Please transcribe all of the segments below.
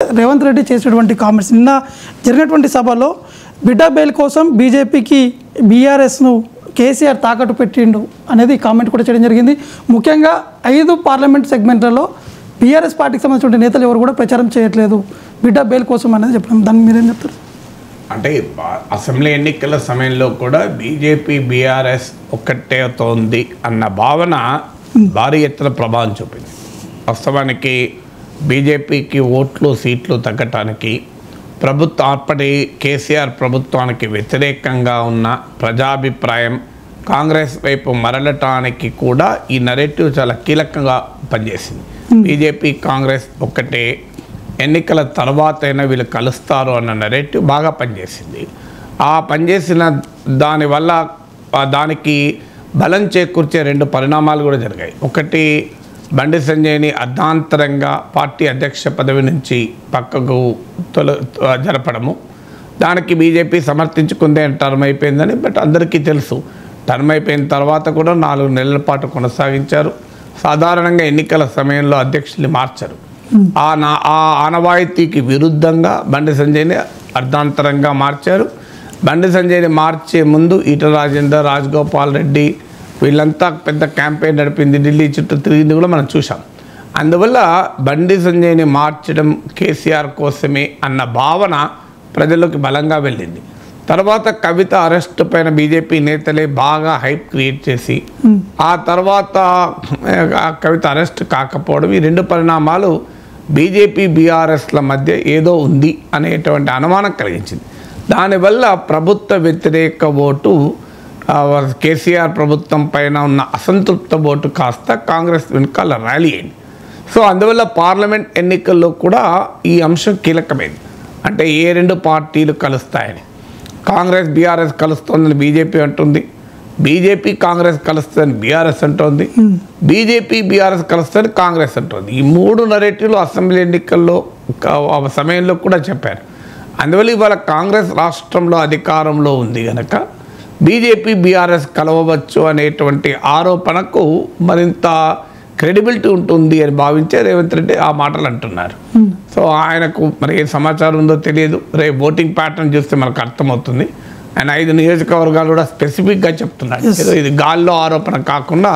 రేవంత్ రెడ్డి చేసినటువంటి కామెంట్స్ నిన్న జరిగినటువంటి సభలో బిడ్డ బెయిల్ కోసం బీజేపీకి బీఆర్ఎస్ను కేసీఆర్ తాకట్టు పెట్టిండు అనేది కామెంట్ కూడా చేయడం జరిగింది. ముఖ్యంగా 5 పార్లమెంట్ సెగ్మెంట్లలో బీఆర్ఎస్ పార్టీకి సంబంధించిన నేతలు ఎవరు కూడా ప్రచారం చేయట్లేదు బిడ్డ బెయిల్ కోసం అనేది చెప్పడం. దాన్ని మీరేం చెప్తారు? అంటే అసెంబ్లీ ఎన్నికల సమయంలో కూడా బీజేపీ బీఆర్ఎస్ ఒక్కటేతోంది అన్న భావన భారీ ఎత్తున ప్రభావం చూపింది. వాస్తవానికి బీజేపీకి ఓట్లు సీట్లు తగ్గటానికి అప్పటి కేసీఆర్ ప్రభుత్వానికి వ్యతిరేకంగా ఉన్న ప్రజాభిప్రాయం కాంగ్రెస్ వైపు మరలటానికి కూడా ఈ నెరేటివ్ చాలా కీలకంగా పనిచేసింది. బీజేపీ కాంగ్రెస్ ఒక్కటే, ఎన్నికల తర్వాతైనా వీళ్ళు కలుస్తారు అన్న నెరేటివ్ బాగా పనిచేసింది. ఆ పనిచేసిన దానివల్ల దానికి బలం చేకూర్చే 2 పరిణామాలు కూడా జరిగాయి. ఒకటి, బండి సంజయ్ని అర్ధాంతరంగా పార్టీ అధ్యక్ష పదవి నుంచి పక్కకు జరపడము. దానికి బీజేపీ సమర్థించుకుందే టర్మ్ అయిపోయిందని. బట్ అందరికీ తెలుసు, టర్మ్ అయిపోయిన తర్వాత కూడా 4 నెలల పాటు కొనసాగించారు. సాధారణంగా ఎన్నికల సమయంలో అధ్యక్షుల్ని మార్చరు. ఆ ఆనవాయితీకి విరుద్ధంగా బండి సంజయ్ని అర్ధాంతరంగా మార్చారు. బండి సంజయ్ని మార్చే ముందు ఈటల రాజేందర్, రాజగోపాల్ రెడ్డి వీళ్ళంతా పెద్ద క్యాంపెయిన్ నడిపింది, ఢిల్లీ చుట్టూ తిరిగింది కూడా మనం చూసాం. అందువల్ల బండి సంజయ్ని మార్చడం కేసీఆర్ కోసమే అన్న భావన ప్రజల్లోకి బలంగా వెళ్ళింది. తర్వాత కవిత అరెస్ట్ పైన బీజేపీ నేతలే బాగా హైప్ క్రియేట్ చేసి ఆ తర్వాత కవిత అరెస్ట్ కాకపోవడం, ఈ 2 పరిణామాలు బీజేపీ బీఆర్ఎస్ల మధ్య ఏదో ఉంది అనేటువంటి అనుమానం కలిగించింది. దానివల్ల ప్రభుత్వ వ్యతిరేక ఓటు, కేసీఆర్ ప్రభుత్వం పైన ఉన్న అసంతృప్త ఓటు కాస్త కాంగ్రెస్ వెనుకాల ర్యాలీ అయింది. సో అందువల్ల పార్లమెంట్ ఎన్నికల్లో కూడా ఈ అంశం కీలకమైంది. అంటే ఏ 2 పార్టీలు కలుస్తాయని. కాంగ్రెస్ బీఆర్ఎస్ కలుస్తోందని బీజేపీ అంటుంది, బీజేపీ కాంగ్రెస్ కలుస్తుందని బీఆర్ఎస్ అంటోంది, బీజేపీ బీఆర్ఎస్ కలుస్తుందని కాంగ్రెస్ అంటోంది. ఈ 3 నెరేటివ్లు అసెంబ్లీ ఎన్నికల్లో సమయంలో కూడా చెప్పారు. అందువల్ల ఇవాళ కాంగ్రెస్ రాష్ట్రంలో అధికారంలో ఉంది కనుక బీజేపీ బీఆర్ఎస్ కలవవచ్చు అనేటువంటి ఆరోపణకు మరింత క్రెడిబిలిటీ ఉంటుంది అని భావించే రేవంత్ రెడ్డి ఆ మాటలు అంటున్నారు. సో ఆయనకు మరి ఏ సమాచారం ఉందో తెలియదు. రేపు ఓటింగ్ ప్యాటర్న్ చూస్తే మనకు అర్థమవుతుంది. ఆయన 5 నియోజకవర్గాలు కూడా స్పెసిఫిక్గా చెప్తున్నాడు. ఏదో ఇది గాల్లో ఆరోపణ కాకుండా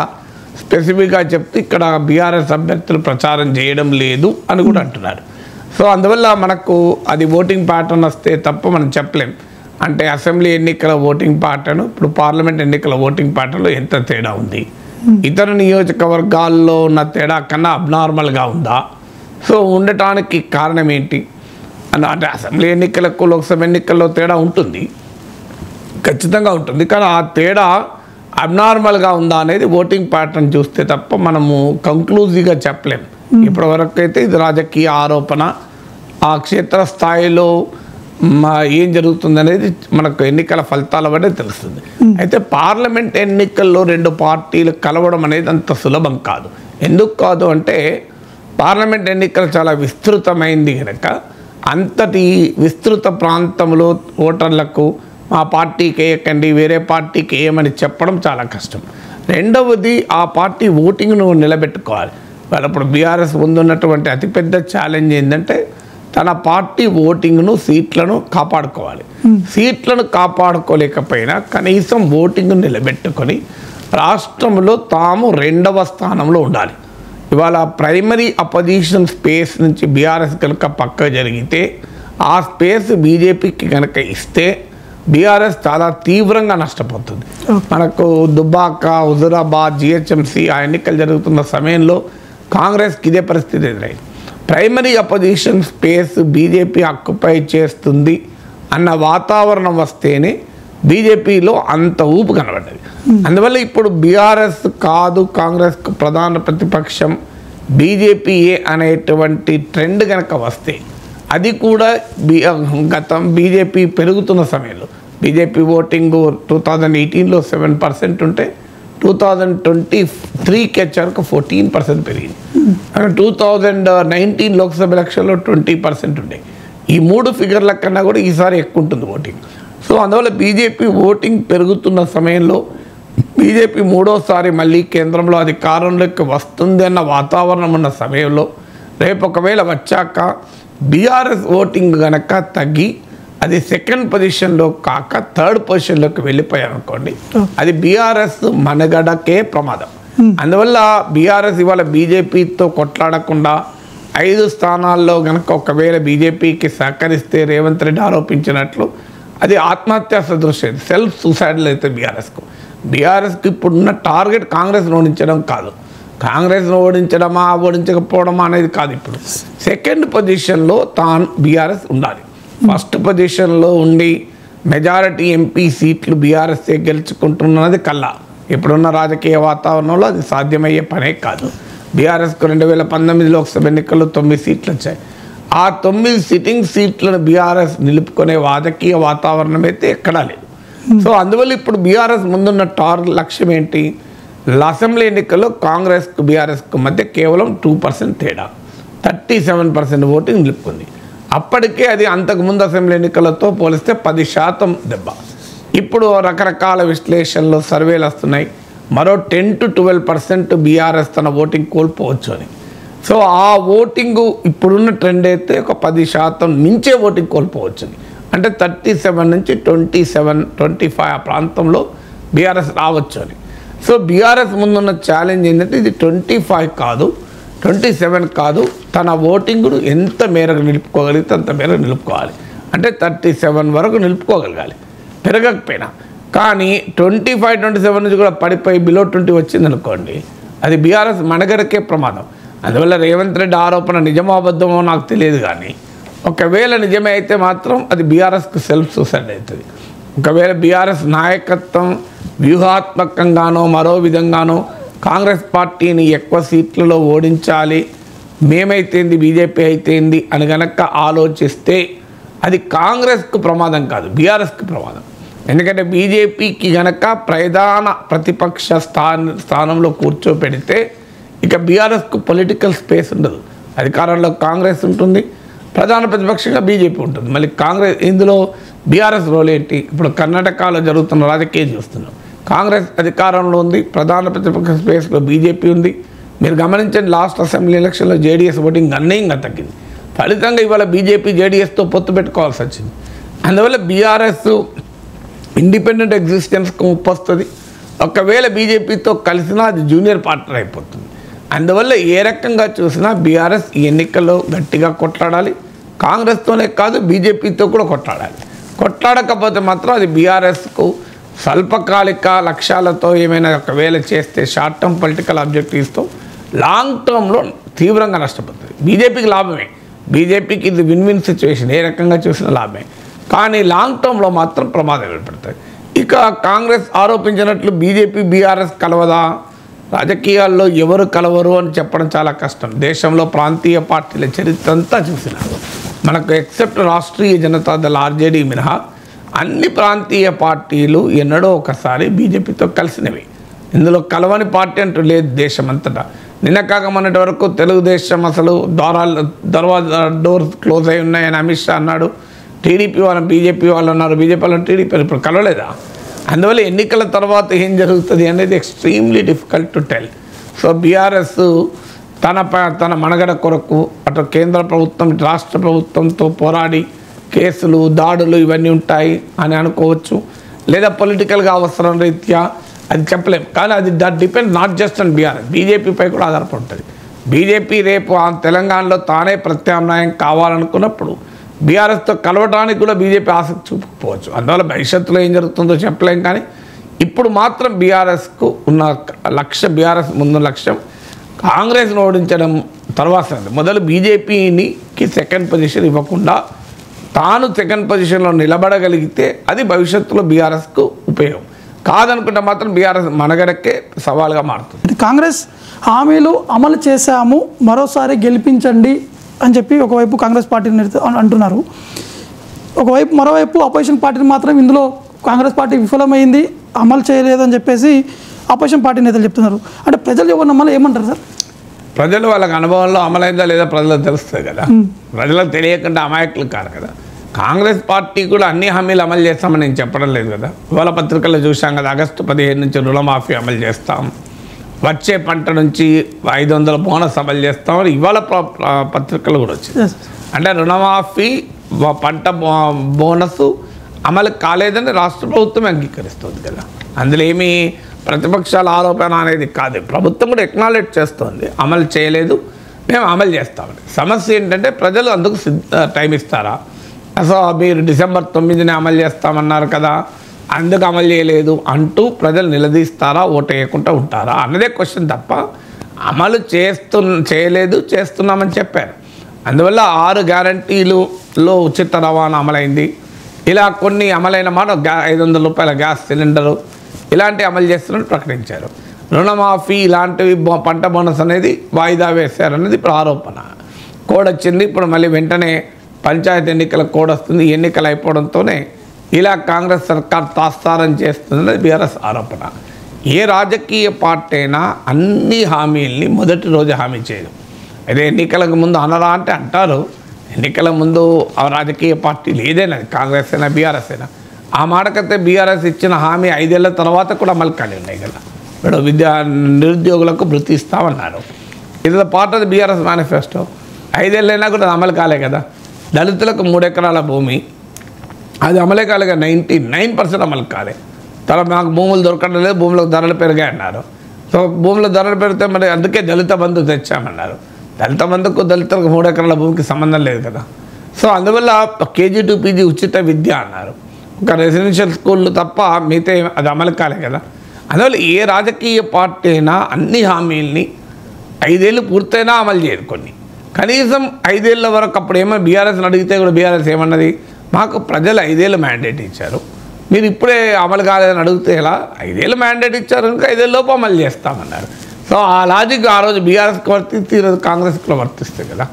స్పెసిఫిక్గా చెప్తే ఇక్కడ బీఆర్ఎస్ అభ్యర్థులు ప్రచారం చేయడం లేదు అని కూడా అంటున్నారు. సో అందువల్ల మనకు అది ఓటింగ్ ప్యాటర్న్ వస్తే తప్ప మనం చెప్పలేం. అంటే అసెంబ్లీ ఎన్నికల ఓటింగ్ ప్యాటర్న్ ఇప్పుడు పార్లమెంట్ ఎన్నికల ఓటింగ్ ప్యాటర్న్లో ఎంత తేడా ఉంది, ఇతర నియోజకవర్గాల్లో ఉన్న తేడా కన్నా అబ్నార్మల్గా ఉందా, సో ఉండటానికి కారణం ఏంటి అంటే అసెంబ్లీ ఎన్నికలకు లోక్సభ ఎన్నికల్లో తేడా ఉంటుంది, ఖచ్చితంగా ఉంటుంది. కానీ ఆ తేడా అబ్నార్మల్గా ఉందా అనేది ఓటింగ్ ప్యాటర్న్ చూస్తే తప్ప మనము కంక్లూజివ్గా చెప్పలేం. ఇప్పటివరకు అయితే ఇది రాజకీయ ఆరోపణ. ఆ క్షేత్ర స్థాయిలో ఏం జరుగుతుంది అనేది మనకు ఎన్నికల ఫలితాల వల్లే తెలుస్తుంది. అయితే పార్లమెంట్ ఎన్నికల్లో 2 పార్టీలు కలవడం అనేది అంత సులభం కాదు. ఎందుకు కాదు అంటే పార్లమెంట్ ఎన్నికలు చాలా విస్తృతమైంది కనుక అంతటి విస్తృత ప్రాంతంలో ఓటర్లకు మా పార్టీకి వేయకండి, వేరే పార్టీకి వేయమని చెప్పడం చాలా కష్టం. రెండవది, ఆ పార్టీ ఓటింగ్ను నిలబెట్టుకోవాలి. ఇప్పుడు బీఆర్ఎస్ ముందున్నటువంటి అతిపెద్ద ఛాలెంజ్ ఏంటంటే తన పార్టీ ఓటింగ్ను, సీట్లను కాపాడుకోవాలి. సీట్లను కాపాడుకోలేకపోయినా కనీసం ఓటింగ్ను నిలబెట్టుకొని రాష్ట్రంలో తాము 2వ స్థానంలో ఉండాలి. ఇవాళ ప్రైమరీ అపోజిషన్ స్పేస్ నుంచి బీఆర్ఎస్ కనుక పక్క జరిగితే ఆ స్పేస్ బీజేపీకి కనుక ఇస్తే బీఆర్ఎస్ చాలా తీవ్రంగా నష్టపోతుంది. మనకు దుబ్బాక, హుజురాబాద్, జిహెచ్ఎంసీ ఆ ఎన్నికలు జరుగుతున్న సమయంలో కాంగ్రెస్కి ఇదే పరిస్థితి ఎదురైంది. Primary opposition space BJP occupy చేస్తుంది అన్న వాతావరణం వస్తేనే బీజేపీలో అంత ఊపు కనబడ్డది. అందువల్ల ఇప్పుడు బీఆర్ఎస్ కాదు కాంగ్రెస్కు ప్రధాన ప్రతిపక్షం బీజేపీయే అనేటువంటి ట్రెండ్ కనుక వస్తే, అది కూడా గతం బీజేపీ పెరుగుతున్న సమయంలో బీజేపీ ఓటింగ్ 2018లో 7% ఉంటే 2023కి వచ్చాక 14% పెరిగింది. 2019 లోక్సభ ఎలక్షన్లో 20% ఉండే. ఈ 3 ఫిగర్ల కన్నా కూడా ఈసారి ఎక్కువ ఉంటుంది ఓటింగ్. సో అందువల్ల బీజేపీ ఓటింగ్ పెరుగుతున్న సమయంలో బీజేపీ 3వసారి మళ్ళీ కేంద్రంలో అధికారంలోకి వస్తుంది అన్న వాతావరణం ఉన్న సమయంలో రేపు ఒకవేళ వచ్చాక బీఆర్ఎస్ ఓటింగ్ కనుక తగ్గి అది సెకండ్ పొజిషన్లో కాక థర్డ్ పొజిషన్లోకి వెళ్ళిపోయారనుకోండి, అది బీఆర్ఎస్ మనుగడకే ప్రమాదం. అందువల్ల బీఆర్ఎస్ ఇవాళ బీజేపీతో కొట్లాడకుండా 5 స్థానాల్లో కనుక ఒకవేళ బీజేపీకి సహకరిస్తే రేవంత్ రెడ్డి ఆరోపించినట్లు అది ఆత్మహత్యా సదృశ్యం, సెల్ఫ్ సూసైడల్ అయితే బీఆర్ఎస్కి ఇప్పుడున్న టార్గెట్ కాంగ్రెస్ను ఓడించడం కాదు, కాంగ్రెస్ను ఓడించడమా ఓడించకపోవడమా అనేది కాదు. ఇప్పుడు సెకండ్ పొజిషన్లో బీఆర్ఎస్ ఉండాలి. ఫస్ట్ పొజిషన్లో ఉండి మెజారిటీ ఎంపీ సీట్లు బీఆర్ఎస్ఏ గెలుచుకుంటున్నది కల్లా ఇప్పుడున్న రాజకీయ వాతావరణంలో అది సాధ్యమయ్యే పనే కాదు. బీఆర్ఎస్కు 2019 లోక్సభ ఎన్నికల్లో 9 సీట్లు వచ్చాయి. ఆ 9 సిట్టింగ్ సీట్లను బీఆర్ఎస్ నిలుపుకునే రాజకీయ వాతావరణం అయితే ఎక్కడా లేదు. సో అందువల్ల ఇప్పుడు బీఆర్ఎస్ ముందున్న లక్ష్యం ఏంటి? అసెంబ్లీ ఎన్నికల్లో కాంగ్రెస్కు బీఆర్ఎస్కు మధ్య కేవలం 2% తేడా, 37% ఓటింగ్ నిలుపుకుంది. అప్పటికే అది అంతకుముందు అసెంబ్లీ ఎన్నికలతో పోలిస్తే 10% దెబ్బ. ఇప్పుడు రకరకాల విశ్లేషణలు సర్వేలు వస్తున్నాయి, మరో 10 to 12% బీఆర్ఎస్ తన ఓటింగ్ కోల్పోవచ్చు అని. సో ఆ ఓటింగు ఇప్పుడున్న ట్రెండ్ అయితే ఒక 10% మించే ఓటింగ్ కోల్పోవచ్చు, అంటే 37 నుంచి 27, 25 ఆ ప్రాంతంలో బీఆర్ఎస్ రావచ్చు అని. సో బీఆర్ఎస్ ముందున్న ఛాలెంజ్ ఏంటంటే ఇది 25 కాదు, 27 కాదు, తన ఓటింగ్ను ఎంత మేరకు నిలుపుకోగలిగితే అంత మేరకు నిలుపుకోవాలి. అంటే 37 వరకు నిలుపుకోగలగాలి పెరగకపోయినా. కానీ 25, 27 నుంచి కూడా పడిపోయి బిలో 20 వచ్చింది అనుకోండి, అది బీఆర్ఎస్ మనుగడకే ప్రమాదం. అందువల్ల రేవంత్ రెడ్డి ఆరోపణ నిజమో అబద్ధమో నాకు తెలియదు, కానీ ఒకవేళ నిజమే అయితే మాత్రం అది బీఆర్ఎస్కు సెల్ఫ్ సూసైడ్ అవుతుంది. ఒకవేళ బీఆర్ఎస్ నాయకత్వం వ్యూహాత్మకంగానో మరో విధంగానో కాంగ్రెస్ పార్టీని ఎక్కువ సీట్లలో ఓడించాలి, మేమైతేంది బీజేపీ అయితేంది అని గనక ఆలోచిస్తే అది కాంగ్రెస్కు ప్రమాదం కాదు, బీఆర్ఎస్కు ప్రమాదం. ఎందుకంటే బీజేపీకి గనక ప్రధాన ప్రతిపక్ష స్థానంలో కూర్చోపెడితే ఇక బీఆర్ఎస్కు పొలిటికల్ స్పేస్ ఉండదు. అధికారంలో కాంగ్రెస్ ఉంటుంది, ప్రధాన ప్రతిపక్షంగా బీజేపీ ఉంటుంది. మళ్ళీ కాంగ్రెస్ ఇందులో బీఆర్ఎస్ రోల్ ఏంటి? ఇప్పుడు కర్ణాటకలో జరుగుతున్న రాజకీయం చూస్తున్నాం, కాంగ్రెస్ అధికారంలో ఉంది, ప్రధాన ప్రతిపక్ష స్పేస్లో బీజేపీ ఉంది. మీరు గమనించండి, లాస్ట్ అసెంబ్లీ ఎలక్షన్లో జేడీఎస్ ఓటింగ్ గణనీయంగా తగ్గింది. ఫలితంగా ఇవాళ బీజేపీ జేడీఎస్తో పొత్తు పెట్టుకోవాల్సి వచ్చింది. అందువల్ల బీఆర్ఎస్ ఇండిపెండెంట్ ఎగ్జిస్టెన్స్కు ముప్పు వస్తుంది. ఒకవేళ బీజేపీతో కలిసినా అది జూనియర్ పార్ట్నర్ అయిపోతుంది. అందువల్ల ఏ రకంగా చూసినా బీఆర్ఎస్ ఈ ఎన్నికల్లో గట్టిగా కొట్లాడాలి, కాంగ్రెస్తోనే కాదు బీజేపీతో కూడా కొట్లాడాలి. కొట్లాడకపోతే మాత్రం అది బీఆర్ఎస్కు స్వల్పకాలిక లక్ష్యాలతో ఏమైనా ఒకవేళ చేస్తే షార్ట్ టర్మ్ పొలిటికల్ ఆబ్జెక్టివ్స్తో లాంగ్ టర్మ్లో తీవ్రంగా నష్టపోతుంది. బీజేపీకి లాభమే, బీజేపీకి ఇది విన్ విన్ సిచ్యువేషన్, ఏ రకంగా చూసినా లాభమే. కానీ లాంగ్ టర్మ్లో మాత్రం ప్రమాదం ఏర్పడుతుంది. ఇక కాంగ్రెస్ ఆరోపించినట్లు బీజేపీ బీఆర్ఎస్ కలవదా? రాజకీయాల్లో ఎవరు కలవరు అని చెప్పడం చాలా కష్టం. దేశంలో ప్రాంతీయ పార్టీల చరిత్ర అంతా చూసినా మనకు ఎక్సెప్ట్ రాష్ట్రీయ జనతాదళ ఆర్జేడీ మినహా అన్ని ప్రాంతీయ పార్టీలు ఎన్నడో ఒకసారి బీజేపీతో కలిసినవి. ఇందులో కలవని పార్టీ అంటూ లేదు దేశమంతటా. నిన్న కాక మొన్నటి వరకు తెలుగుదేశం అసలు డోర్స్ క్లోజ్ అయి ఉన్నాయని అమిత్ షా అన్నాడు. టీడీపీ వాళ్ళని బీజేపీ వాళ్ళు అన్నారు, బీజేపీ వాళ్ళని టీడీపీ ఇప్పుడు కలవలేదా? అందువల్ల ఎన్నికల తర్వాత ఏం జరుగుతుంది అనేది extremely difficult to tell. So BRS తన మనుగడ కొరకు అటు కేంద్ర ప్రభుత్వం రాష్ట్ర ప్రభుత్వంతో పోరాడి కేసులు దాడులు ఇవన్నీ ఉంటాయి అని అనుకోవచ్చు, లేదా పొలిటికల్గా అవసరం రీత్యా అది చెప్పలేము. కానీ అది depend not just on BRS, బీజేపీపై కూడా ఆధారపడుతుంది. బీజేపీ రేపు తెలంగాణలో తానే ప్రత్యామ్నాయం కావాలనుకున్నప్పుడు బీఆర్ఎస్తో కలవడానికి కూడా బీజేపీ ఆసక్తి చూపకపోవచ్చు. అందువల్ల భవిష్యత్తులో ఏం జరుగుతుందో చెప్పలేం. కానీ ఇప్పుడు మాత్రం బీఆర్ఎస్కు ఉన్న లక్ష్యం, బీఆర్ఎస్ ముందు లక్ష్యం కాంగ్రెస్ను ఓడించడం తర్వాత మొదలు బీజేపీకి సెకండ్ పొజిషన్ ఇవ్వకుండా తాను సెకండ్ పొజిషన్లో నిలబడగలిగితే అది భవిష్యత్తులో బీఆర్ఎస్కు ఉపయోగం. కాదనుకుంటే మాత్రం బీఆర్ఎస్ మనగడకే సవాల్గా మారుతుంది. కాంగ్రెస్ హామీలు అమలు చేశాము, మరోసారి గెలిపించండి అని చెప్పి ఒకవైపు కాంగ్రెస్ పార్టీని అంటున్నారు. మరోవైపు అపోజిషన్ పార్టీని మాత్రం ఇందులో కాంగ్రెస్ పార్టీ విఫలమైంది, అమలు చేయలేదని చెప్పేసి అపోజిషన్ పార్టీ నేతలు చెప్తున్నారు. అంటే ప్రజలు ఎవరు నమ్మాలి, ఏమంటారు సార్? ప్రజలు వాళ్ళకి అనుభవంలో అమలైందా లేదా ప్రజలకు తెలుస్తుంది కదా. ప్రజలకు తెలియకుండా అమాయకులు కాదు కదా. కాంగ్రెస్ పార్టీ కూడా అన్ని హామీలు అమలు చేస్తామని నేను చెప్పడం లేదు కదా. ఇవాళ పత్రికల్లో చూసాం కదా, ఆగస్టు 15 నుంచి రుణమాఫీ అమలు చేస్తాం, వచ్చే పంట నుంచి 500 బోనస్ అమలు చేస్తామని ఇవాళ పత్రికలు కూడా వచ్చింది. అంటే రుణమాఫీ పంట బోనస్ అమలు కాలేదని రాష్ట్ర ప్రభుత్వం అంగీకరిస్తుంది కదా. అందులో ఏమీ ప్రతిపక్షాల ఆరోపణ అనేది కాదు. ప్రభుత్వం కూడా ఎక్నాలెడ్జ్ చేస్తుంది, అమలు చేయలేదు, మేము అమలు చేస్తామని. సమస్య ఏంటంటే ప్రజలు అందుకు టైం ఇస్తారా? అసలు మీరు డిసెంబర్ 9ని అమలు చేస్తామన్నారు కదా, అందుకు అమలు చేయలేదు అంటూ ప్రజలు నిలదీస్తారా, ఓటు వేయకుండా ఉంటారా అన్నదే క్వశ్చన్ తప్ప అమలు చేయలేదు, చేస్తున్నామని చెప్పారు. అందువల్ల 6 గ్యారంటీలలో ఉచిత రవాణా అమలైంది. ఇలా కొన్ని అమలైన మాట 500 రూపాయల గ్యాస్ సిలిండరు ఇలాంటివి అమలు చేస్తున్నట్టు ప్రకటించారు. రుణమాఫీ ఇలాంటివి పంట బోనస్ అనేది వాయిదా వేశారనేది ఇప్పుడు ఆరోపణ. కోడ్ వచ్చింది, ఇప్పుడు మళ్ళీ వెంటనే పంచాయతీ ఎన్నికల కోడ్ వస్తుంది. ఎన్నికలు అయిపోవడంతోనే ఇలా కాంగ్రెస్ సర్కార్ తాత్సారం చేస్తుందనేది బీఆర్ఎస్ ఆరోపణ. ఏ రాజకీయ పార్టీ అయినా అన్ని హామీల్ని మొదటి రోజు హామీ చేయదు. అదే ఎన్నికలకు ముందు అనరా అంటే అంటారు. ఎన్నికల ముందు ఆ రాజకీయ పార్టీలు ఏదైనా కాంగ్రెస్ అయినా బీఆర్ఎస్ అయినా ఆ మాటకైతే బీఆర్ఎస్ ఇచ్చిన హామీ 5 ఏళ్ల తర్వాత కూడా అమలు కాలే ఉన్నాయి కదా. ఇప్పుడు నిరుద్యోగులకు వృత్తి ఇస్తామన్నారు. ఇది part of the BRS manifesto. 5 ఏళ్ళైనా కూడా అమలు కాలే కదా. దళితులకు 3 ఎకరాల భూమి అది అమలే కాలేగా 99% అమలు కాలే. తర్వాత మాకు భూములు దొరకడం లేదు, భూములకు ధరలు పెరిగాయి అన్నారు. సో భూముల ధరలు పెరిగితే మరి అందుకే దళిత బంధు తెచ్చామన్నారు. దళిత బంధుకు దళితులకు 3 ఎకరాల భూమికి సంబంధం లేదు కదా. సో అందువల్ల KG to PG ఉచిత విద్య అన్నారు. ఒక రెసిడెన్షియల్ స్కూళ్ళు తప్ప మిగతా అది అమలు కాలే కదా. అందువల్ల ఏ రాజకీయ పార్టీ అయినా అన్ని హామీల్ని 5 ఏళ్ళు పూర్తయినా అమలు చేయరు. కొన్ని కనీసం 5 ఏళ్ళ వరకు అప్పుడు ఏమో బీఆర్ఎస్ని అడిగితే కూడా బీఆర్ఎస్ ఏమన్నది, మాకు ప్రజలు 5 ఏళ్ళు మ్యాండేట్ ఇచ్చారు, మీరు ఇప్పుడే అమలు కాలేదని అడిగితే ఎలా, 5 ఏళ్ళు మ్యాండేట్ ఇచ్చారు ఇంకా 5 ఏళ్ళలోపు అమలు చేస్తామన్నారు. సో ఆ లాజిక్ ఆ రోజు బీఆర్ఎస్కి వర్తిస్తే ఈరోజు కాంగ్రెస్కి వర్తిస్తుంది కదా.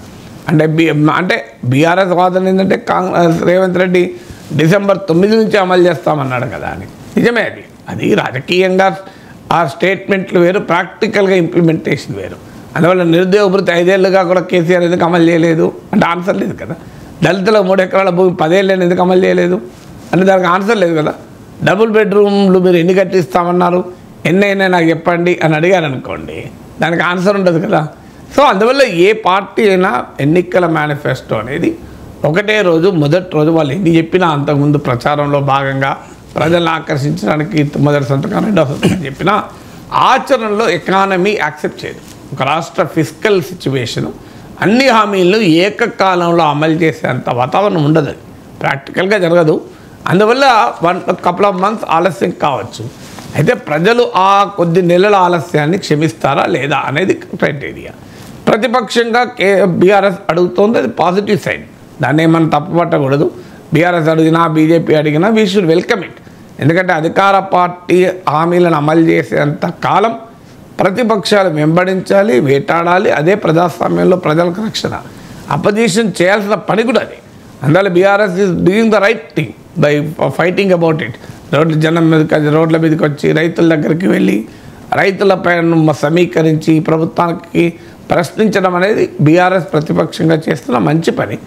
అంటే బీఆర్ఎస్ వాదన ఏంటంటే రేవంత్ రెడ్డి డిసెంబర్ 9 నుంచి అమలు చేస్తామన్నాడు కదా అని. నిజమే, అది రాజకీయంగా ఆ స్టేట్మెంట్లు వేరు, ప్రాక్టికల్గా ఇంప్లిమెంటేషన్ వేరు. అందువల్ల నిరుద్యోగ భృతి 5 ఏళ్ళుగా కూడా కేసీఆర్ ఎందుకు అమలు చేయలేదు అంటే ఆన్సర్ లేదు కదా. దళితులకు 3 ఎకరాల భూమి 10 ఏళ్ళని ఎందుకు అమలు చేయలేదు అంటే దానికి ఆన్సర్ లేదు కదా. డబుల్ బెడ్రూమ్లు మీరు ఎన్ని కట్టిస్తామన్నారు, ఎన్నైనా నాకు చెప్పండి అని అడిగారు అనుకోండి, దానికి ఆన్సర్ ఉండదు కదా. సో అందువల్ల ఏ పార్టీ అయినా ఎన్నికల మేనిఫెస్టో అనేది ఒకటే రోజు మొదటి రోజు వాళ్ళు ఎన్ని చెప్పినా అంతకుముందు ప్రచారంలో భాగంగా ప్రజలను ఆకర్షించడానికి మొదటి సంతకం రెండో సంతకం చెప్పినా ఆచరణలో ఎకానమీ యాక్సెప్ట్ చేయదు. ఒక రాష్ట్ర ఫిజికల్ సిచ్యువేషను అన్ని హామీలను ఏకకాలంలో అమలు చేసేంత వాతావరణం ఉండదు, ప్రాక్టికల్గా జరగదు. అందువల్ల కపుల్ ఆఫ్ మంత్స్ ఆలస్యం కావచ్చు. అయితే ప్రజలు ఆ కొద్ది నెలల ఆలస్యాన్ని క్షమిస్తారా లేదా అనేది క్రైటీరియా. ప్రతిపక్షంగా బీఆర్ఎస్ అడుగుతోంది, అది పాజిటివ్ సైడ్, దాన్ని ఏమన్నా తప్పుపట్టకూడదు. బీఆర్ఎస్ అడిగినా బీజేపీ అడిగినా వీ షుడ్ వెల్కమ్ ఇట్. ఎందుకంటే అధికార పార్టీ హామీలను అమలు చేసేంత కాలం ప్రతిపక్షాలు వెంబడించాలి, వేటాడాలి. అదే ప్రజాస్వామ్యంలో ప్రజలకు రక్షణ. అపోజిషన్ చేయాల్సిన పని కూడా అది. అందువల్ల BRS is doing the right thing by fighting about it. రోడ్ల మీదకి వచ్చి రైతుల దగ్గరికి వెళ్ళి రైతులపై సమీకరించి ప్రభుత్వానికి ప్రశ్నించడం అనేది బీఆర్ఎస్ ప్రతిపక్షంగా చేస్తున్న మంచి పని.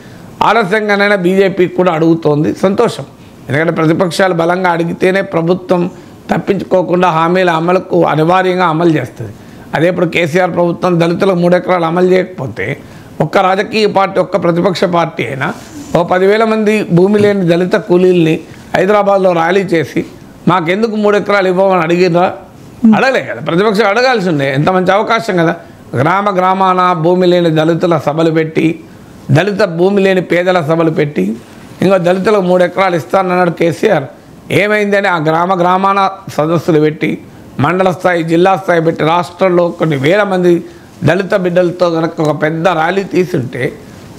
ఆలస్యంగానైనా బీజేపీ కూడా అడుగుతోంది, సంతోషం. ఎందుకంటే ప్రతిపక్షాలు బలంగా అడిగితేనే ప్రభుత్వం తప్పించుకోకుండా హామీల అమలుకు అనివార్యంగా అమలు చేస్తుంది. అదే ఇప్పుడు కేసీఆర్ ప్రభుత్వం దళితులకు 3 ఎకరాలు అమలు చేయకపోతే ఒక్క రాజకీయ పార్టీ, ఒక్క ప్రతిపక్ష పార్టీ అయినా 10,000 మంది భూమి లేని దళిత కూలీల్ని హైదరాబాద్లో ర్యాలీ చేసి మాకెందుకు 3 ఎకరాలు ఇవ్వమని అడిగిరా? అడగలే కదా. ప్రతిపక్షం అడగాల్సి ఉండే, ఎంత మంచి అవకాశం కదా. గ్రామాన భూమి లేని దళితుల సభలు పెట్టి, దళిత భూమి లేని పేదల సభలు పెట్టి, ఇంకా దళితులకు 3 ఎకరాలు ఇస్తానన్నాడు కేసీఆర్. ఏమైందని ఆ గ్రామాన సదస్సులు పెట్టి, మండల స్థాయి, జిల్లా స్థాయి పెట్టి రాష్ట్రంలో కొన్ని వేల మంది దళిత బిడ్డలతో కనుక ఒక పెద్ద ర్యాలీ తీసుంటే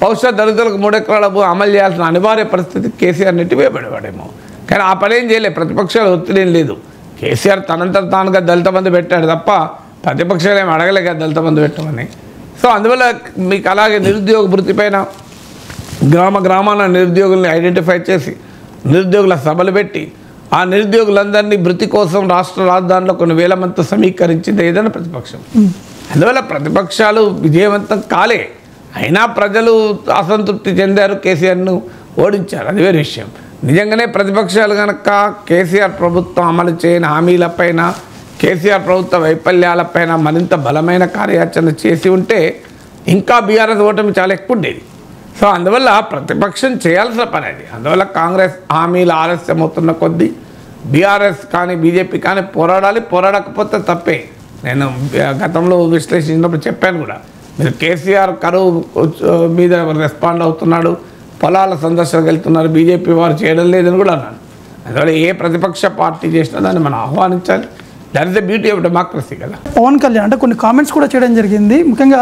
బహుశా దళితులకు 3 ఎకరాల భూమి అమలు చేయాల్సిన అనివార్య పరిస్థితి కేసీఆర్ నెట్టివేయబడేవాడేమో. కానీ ఆ పని ఏం చేయలేదు, ప్రతిపక్షాలు ఒత్తిడి లేదు. కేసీఆర్ తనంతట తానుగా దళిత బంధు పెట్టాడు తప్ప ప్రతిపక్షాలు ఏమి అడగలేక దళిత బంధు పెట్టమని. సో అందువల్ల మీకు అలాగే నిరుద్యోగ వృత్తి పైన గ్రామాన నిరుద్యోగుల్ని ఐడెంటిఫై చేసి నిరుద్యోగుల సభలు పెట్టి ఆ నిరుద్యోగులందరినీ వృత్తి కోసం రాష్ట్ర రాజధానిలో కొన్ని వేల మందితో సమీకరించింది ఏదైనా ప్రతిపక్షం. అందువల్ల ప్రతిపక్షాలు విజయవంతం కాలే, అయినా ప్రజలు అసంతృప్తి చెందారు, కేసీఆర్ను ఓడించారు, అది వేరే విషయం. నిజంగానే ప్రతిపక్షాలు కనుక కేసీఆర్ ప్రభుత్వం అమలు చేయని హామీలపైన, కేసీఆర్ ప్రభుత్వ వైఫల్యాలపైన మరింత బలమైన కార్యాచరణ చేసి ఉంటే ఇంకా బీఆర్ఎస్ ఓటమి చాలా ఎక్కువ ఉండేది. సో అందువల్ల ప్రతిపక్షం చేయాల్సిన పని అది. అందువల్ల కాంగ్రెస్ హామీలు ఆలస్యం అవుతున్న కొద్దీ బీఆర్ఎస్ కానీ బీజేపీ కానీ పోరాడాలి. పోరాడకపోతే తప్పే. నేను గతంలో విశ్లేషించినప్పుడు చెప్పాను కూడా, మీరు కేసీఆర్ కరువు మీద రెస్పాండ్ అవుతున్నాడు, పొలాల సందర్శనకు వెళ్తున్నారు, బీజేపీ వారు చేయడం లేదని కూడా అన్నాను. అందువల్ల ఏ ప్రతిపక్ష పార్టీ చేసినా దాన్ని మనం ఆహ్వానించాలి. That is the beauty of democracy కదా. పవన్ కళ్యాణ్ అంటే కొన్ని కామెంట్స్ కూడా చేయడం జరిగింది. ముఖ్యంగా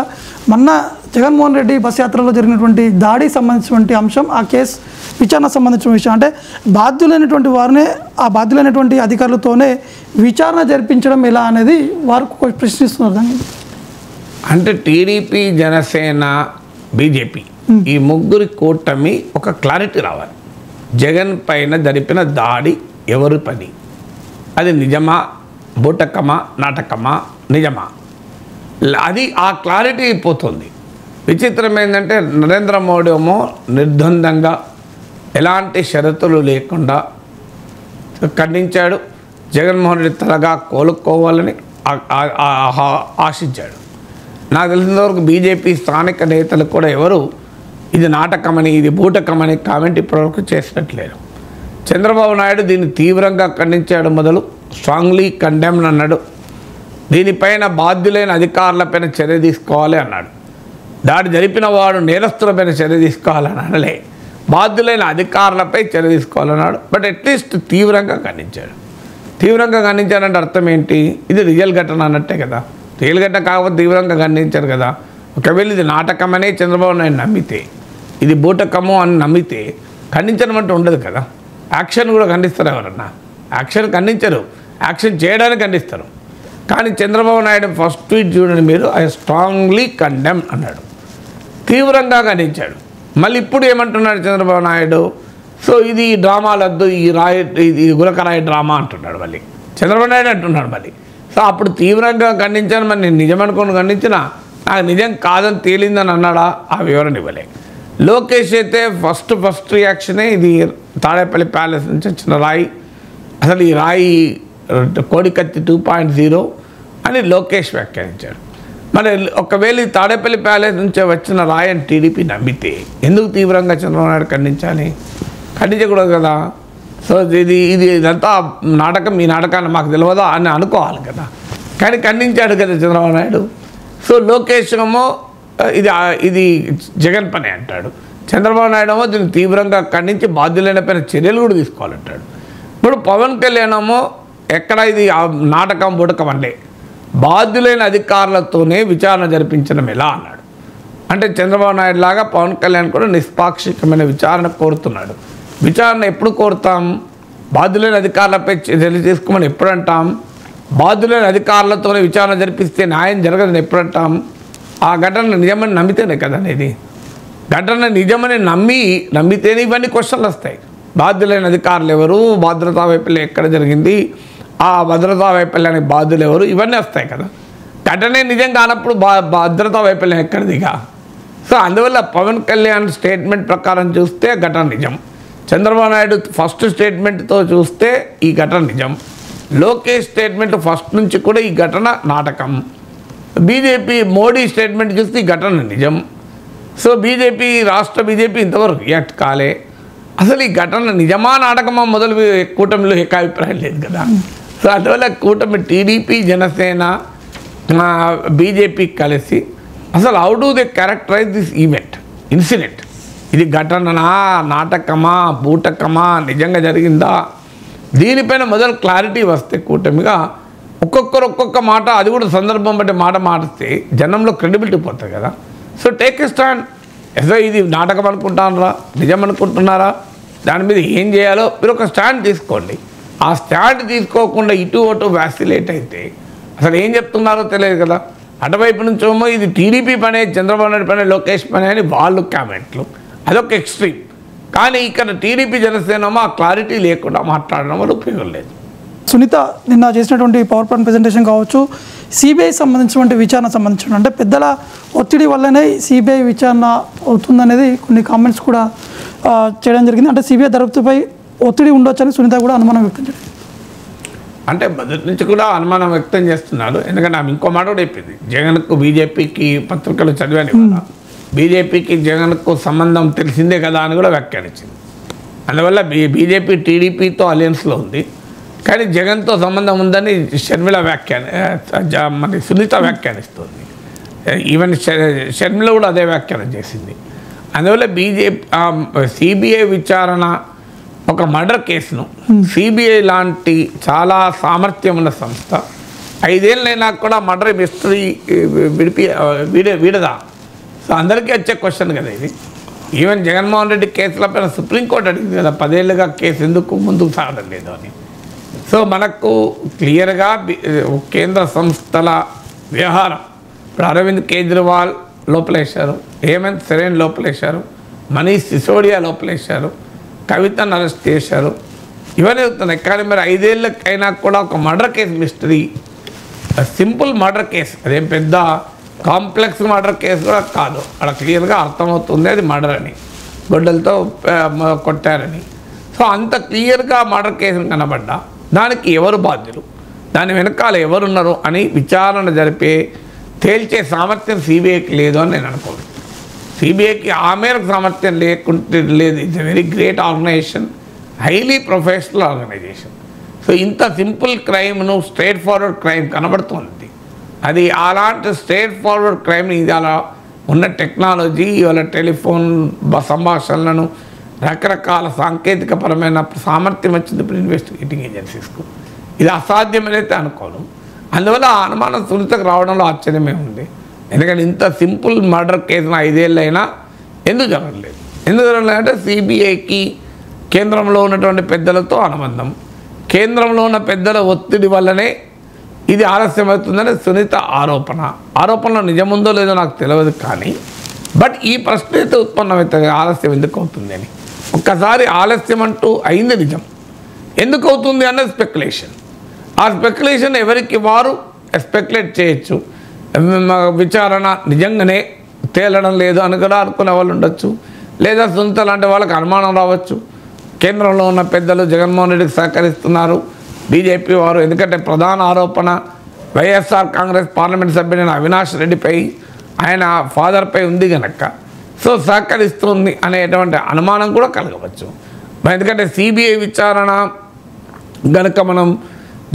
మొన్న జగన్మోహన్ రెడ్డి బస్ యాత్రలో జరిగినటువంటి దాడికి సంబంధించినటువంటి అంశం, ఆ కేసు విచారణ సంబంధించిన విషయం, అంటే బాధ్యులైనటువంటి వారినే ఆ బాధ్యులైనటువంటి అధికారులతోనే విచారణ జరిపించడం ఎలా అనేది వారు ప్రశ్నిస్తున్నారు. దాన్ని అంటే టీడీపీ, జనసేన, బీజేపీ ఈ ముగ్గురి కూటమి ఒక క్లారిటీ రావాలి. జగన్ పైన జరిపిన దాడి ఎవరి పని, అది నిజమా, బూటకమా, నాటకమా, నిజమా, అది ఆ క్లారిటీ పోతుంది. విచిత్రం ఏంటంటే నరేంద్ర మోడీ ఏమో నిర్బంధంగా ఎలాంటి షరతులు లేకుండా ఖండించాడు. జగన్మోహన్ రెడ్డి త్వరగా కోలుకోవాలని ఆశించాడు. నాకు తెలిసినంతవరకు బీజేపీ స్థానిక నేతలు కూడా ఎవరు ఇది నాటకమని, ఇది బూటకమని కామెంట్ ఇప్పటివరకు చేసినట్లేరు. చంద్రబాబు నాయుడు దీన్ని తీవ్రంగా ఖండించాడు. మొదలు స్ట్రాంగ్లీ కండెమ్న్ అన్నాడు. దీనిపైన బాధ్యులైన అధికారులపైన చర్య తీసుకోవాలి అన్నాడు. దాడి జరిపిన వాడు నేరస్తులపైన చర్య తీసుకోవాలని అనలే, బాధ్యులైన అధికారులపై చర్య తీసుకోవాలన్నాడు. బట్ అట్లీస్ట్ తీవ్రంగా ఖండించాడు. తీవ్రంగా ఖండించాడంటే అర్థం ఏంటి? ఇది రియల్ ఘటన అన్నట్టే కదా. రియల్ ఘటన కాకపోతే తీవ్రంగా ఖండించారు కదా. ఒకవేళ ఇది నాటకమనే చంద్రబాబు నాయుడు నమ్మితే, ఇది బూటకము అని నమ్మితే ఖండించడం అంటే ఉండదు కదా. యాక్షన్ కూడా ఖండిస్తారు. ఎవరన్నా యాక్షన్ ఖండించరు, యాక్షన్ చేయడానికి ఖండిస్తారు. కానీ చంద్రబాబు నాయుడు ఫస్ట్ ట్వీట్ చూడండి మీరు, ఐ స్ట్రాంగ్లీ కండెమ్ అన్నాడు, తీవ్రంగా ఖండించాడు. మళ్ళీ ఇప్పుడు ఏమంటున్నాడు చంద్రబాబు నాయుడు? సో ఇది డ్రామాలద్దు, ఈ రాయి, ఇది గులకరాయి డ్రామా అంటున్నాడు మళ్ళీ చంద్రబాబు నాయుడు అంటున్నాడు మళ్ళీ. సో అప్పుడు తీవ్రంగా ఖండించాను, మరి నేను నిజం అనుకోని ఖండించిన, నాకు నిజం కాదని తేలిందని అన్నాడా? ఆ వివరణ ఇవ్వలే. లోకేష్ అయితే ఫస్ట్ రియాక్షనే ఇది తాడేపల్లి ప్యాలెస్ నుంచి వచ్చిన రాయి, అసలు ఈ రాయి కోడికత్తి 2.0 అని లోకేష్ వ్యాఖ్యానించాడు. మరి ఒకవేళ ఈ తాడేపల్లి ప్యాలెస్ నుంచే వచ్చిన రాయి అని టీడీపీ నమ్మితే ఎందుకు తీవ్రంగా చంద్రబాబు నాయుడు ఖండించాలి? ఖండించకూడదు కదా. సో ఇదంతా నాటకం, ఈ నాటకాన్ని మాకు తెలియదా అని అనుకోవాలి కదా. కానీ ఖండించాడు కదా చంద్రబాబు నాయుడు. సో లోకేష్ ఏమో ఇది జగన్ పని అంటాడు, చంద్రబాబు నాయుడు ఏమో దీన్ని తీవ్రంగా ఖండించి బాధ్యులైన పైన చర్యలు కూడా తీసుకోవాలంటాడు. ఇప్పుడు పవన్ కళ్యాణ్ ఏమో ఎక్కడ ఇది నాటకం బుడకం అంటే బాధ్యులైన అధికారులతోనే విచారణ జరిపించడం ఎలా అన్నాడు. అంటే చంద్రబాబు నాయుడు లాగా పవన్ కళ్యాణ్ కూడా నిష్పాక్షికమైన విచారణ కోరుతున్నాడు. విచారణ ఎప్పుడు కోరుతాం? బాధ్యులైన అధికారులపై చర్యలు తీసుకోమని ఎప్పుడు అంటాం? బాధ్యులైన అధికారులతోనే విచారణ జరిపిస్తే న్యాయం జరగదని ఎప్పుడు అంటాం? ఆ ఘటన నిజమని నమ్మితేనే కదా అనేది. ఘటన నిజమని నమ్మితేనే ఇవన్నీ క్వశ్చన్లు వస్తాయి. బాధ్యులైన అధికారులు ఎవరు, భద్రతా వైఫల్యం ఎక్కడ జరిగింది, ఆ భద్రతా వైఫల్యానికి బాధ్యులు ఎవరు, ఇవన్నీ వస్తాయి కదా. ఘటనే నిజం కానప్పుడు భద్రతా వైఫల్యం ఎక్కడిదిగా. సో అందువల్ల పవన్ కళ్యాణ్ స్టేట్మెంట్ ప్రకారం చూస్తే ఘటన నిజం, చంద్రబాబు నాయుడు ఫస్ట్ స్టేట్మెంట్తో చూస్తే ఈ ఘటన నిజం, లోకేష్ స్టేట్మెంట్ ఫస్ట్ నుంచి కూడా ఈ ఘటన నాటకం, బీజేపీ మోడీ స్టేట్మెంట్ చూస్తే ఈ ఘటన నిజం. సో బీజేపీ, రాష్ట్ర బీజేపీ ఇంతవరకు రియాక్ట్ కాలే. అసలు ఈ ఘటన నిజమా నాటకమా మొదలు కూటమిలో ఏకాభిప్రాయం లేదు కదా. సో అందువల్ల కూటమి టీడీపీ, జనసేన, బీజేపీ కలిసి అసలు how do they characterise this event, incident, ఇది ఘటననా, నాటకమా, బూటకమా, నిజంగా జరిగిందా, దీనిపైన మొదలు క్లారిటీ వస్తే కూటమిగా ఒక్కొక్కరు ఒక్కొక్క మాట, అది కూడా సందర్భం బట్టి మాట మారిస్తే జనంలో క్రెడిబిలిటీ పోతుంది కదా. So take a stand. ఏదో ఇది నాటకం అనుకుంటున్నారా, నిజం అనుకుంటున్నారా, దాని మీద ఏం చేయాలో మీరు ఒక స్టాండ్ తీసుకోండి. ఆ స్టాండ్ తీసుకోకుండా ఇటు అటు వ్యాసిలేట్ అయితే అసలు ఏం చెప్తున్నారో తెలియదు కదా. అటువైపు నుంచేమో ఇది టీడీపీ పనే, చంద్రబాబు నాయుడు పనే, లోకేష్ పనే అని వాళ్ళు కామెంట్లు, అదొక ఎక్స్ట్రీమ్. కానీ ఇక్కడ టీడీపీ, జనసేనమో ఆ క్లారిటీ లేకుండా మాట్లాడడం వల్ల ఉపయోగం లేదు. సునీత నిన్న చేసినటువంటి పవర్ పాయింట్ ప్రజెంటేషన్ కావచ్చు, సిబిఐ సంబంధించినటువంటి విచారణ సంబంధించిన, అంటే పెద్దల ఒత్తిడి వల్లనే సిబిఐ విచారణ అవుతుందనేది కొన్ని కామెంట్స్ కూడా చేయడం జరిగింది. అంటే సిబిఐ దర్యాప్తుపై ఒత్తిడి ఉండొచ్చని సునీత కూడా అనుమానం వ్యక్తం చేసింది. అంటే మొదటి నుంచి కూడా అనుమానం వ్యక్తం చేస్తున్నారు. ఎందుకంటే ఆమె ఇంకో మాట కూడా చెప్పింది, జగన్కు బీజేపీకి పత్రికలు చదివాను బీజేపీకి జగన్కు సంబంధం తెలిసిందే కదా అని కూడా వ్యాఖ్యానించింది. అందువల్ల బీజేపీ టీడీపీతో అలయన్స్లో ఉంది, కానీ జగన్తో సంబంధం ఉందని షర్మిల మరి సునీత వ్యాఖ్యానిస్తుంది. ఈవెన్ షర్మిల కూడా అదే వ్యాఖ్యానం చేసింది. అందువల్ల సిబిఐ విచారణ ఒక మర్డర్ కేసును సిబిఐ లాంటి చాలా సామర్థ్యం ఉన్న సంస్థ 5 ఏళ్ళైనా కూడా మర్డర్ మిస్టరీ వీడదా? సో అందరికీ వచ్చే క్వశ్చన్ కదా ఇది. ఈవెన్ జగన్మోహన్ రెడ్డి కేసులపైన సుప్రీంకోర్టు అడిగింది కదా 10 ఏళ్ళుగా కేసు ఎందుకు ముందుకు సాగడం లేదు అని. సో మనకు క్లియర్గా కేంద్ర సంస్థల వ్యవహారం, ఇప్పుడు అరవింద్ కేజ్రీవాల్ లోపలేశారు, హేమంత్ సోరెన్ లోపలేశారు, మనీష్ సిసోడియా లోపలేశారు, కవితను అరెస్ట్ చేశారు, ఇవన్నీ అవుతున్నాయి. కానీ మరి 5 ఏళ్ళకైనా కూడా ఒక murder case mystery, simple murder case, అదేం పెద్ద కాంప్లెక్స్ మర్డర్ కేసు కూడా కాదు. అక్కడ క్లియర్గా అర్థమవుతుంది అది మర్డర్ అని, గొడ్డలతో కొట్టారని. సో అంత క్లియర్గా మర్డర్ కేసులు కనబడ్డా దానికి ఎవరు బాధ్యులు, దాని వెనకాల ఎవరున్నారు అని విచారణ జరిపే తేల్చే సామర్థ్యం సిబిఐకి లేదు అని నేను అనుకోను. సిబిఐకి ఆ మేరకు సామర్థ్యం లేకుంటే లేదు. It's a very great organization, highly professional organization. So ఇంత సింపుల్ క్రైమ్ను స్ట్రైట్ ఫార్వర్డ్ క్రైమ్ కనబడుతుంది. అది అలాంటి స్ట్రైట్ ఫార్వర్డ్ క్రైమ్ని ఇవాళ ఉన్న టెక్నాలజీ, ఇవాళ టెలిఫోన్ సంభాషణలను రకరకాల సాంకేతికపరమైన సామర్థ్యం వచ్చింది ఇప్పుడు ఇన్వెస్టిగేటింగ్ ఏజెన్సీస్కు. ఇది అసాధ్యమైతే అనుకోను. అందువల్ల ఆ అనుమానం సునీతకు రావడంలో ఆశ్చర్యమే ఉంది. ఎందుకంటే ఇంత సింపుల్ మర్డర్ కేసును 5 ఏళ్ళైనా ఎందుకు జరగలేదు? ఎందుకు జరగలేదంటే సిబిఐకి కేంద్రంలో ఉన్నటువంటి పెద్దలతో అనుబంధం, కేంద్రంలో ఉన్న పెద్దల ఒత్తిడి వల్లనే ఇది ఆలస్యమవుతుందని సునీత ఆరోపణలో నిజముందో లేదో నాకు తెలియదు. కానీ బట్ ఈ ప్రశ్న అయితే ఉత్పన్నమవుతుంది, ఆలస్యం ఎందుకు అవుతుంది అని. ఒక్కసారి ఆలస్యం అంటూ అయింది నిజం, ఎందుకు అవుతుంది అన్నది స్పెక్యులేషన్. ఆ స్పెక్యులేషన్ ఎవరికి వారు స్పెక్యులేట్ చేయొచ్చు. విచారణ నిజంగానే తేలడం లేదు అని కూడా అనుకునే వాళ్ళు ఉండొచ్చు, లేదా సునీత లాంటి వాళ్ళకి అనుమానం రావచ్చు. కేంద్రంలో ఉన్న పెద్దలు జగన్మోహన్ రెడ్డికి సహకరిస్తున్నారు, బీజేపీ వారు. ఎందుకంటే ప్రధాన ఆరోపణ వైఎస్ఆర్ కాంగ్రెస్ పార్లమెంట్ సభ్యుడైన అవినాష్ రెడ్డిపై, ఆయన ఫాదర్పై ఉంది కనుక సో సహకరిస్తుంది అనేటువంటి అనుమానం కూడా కలగవచ్చు. ఎందుకంటే సిబిఐ విచారణ కనుక మనం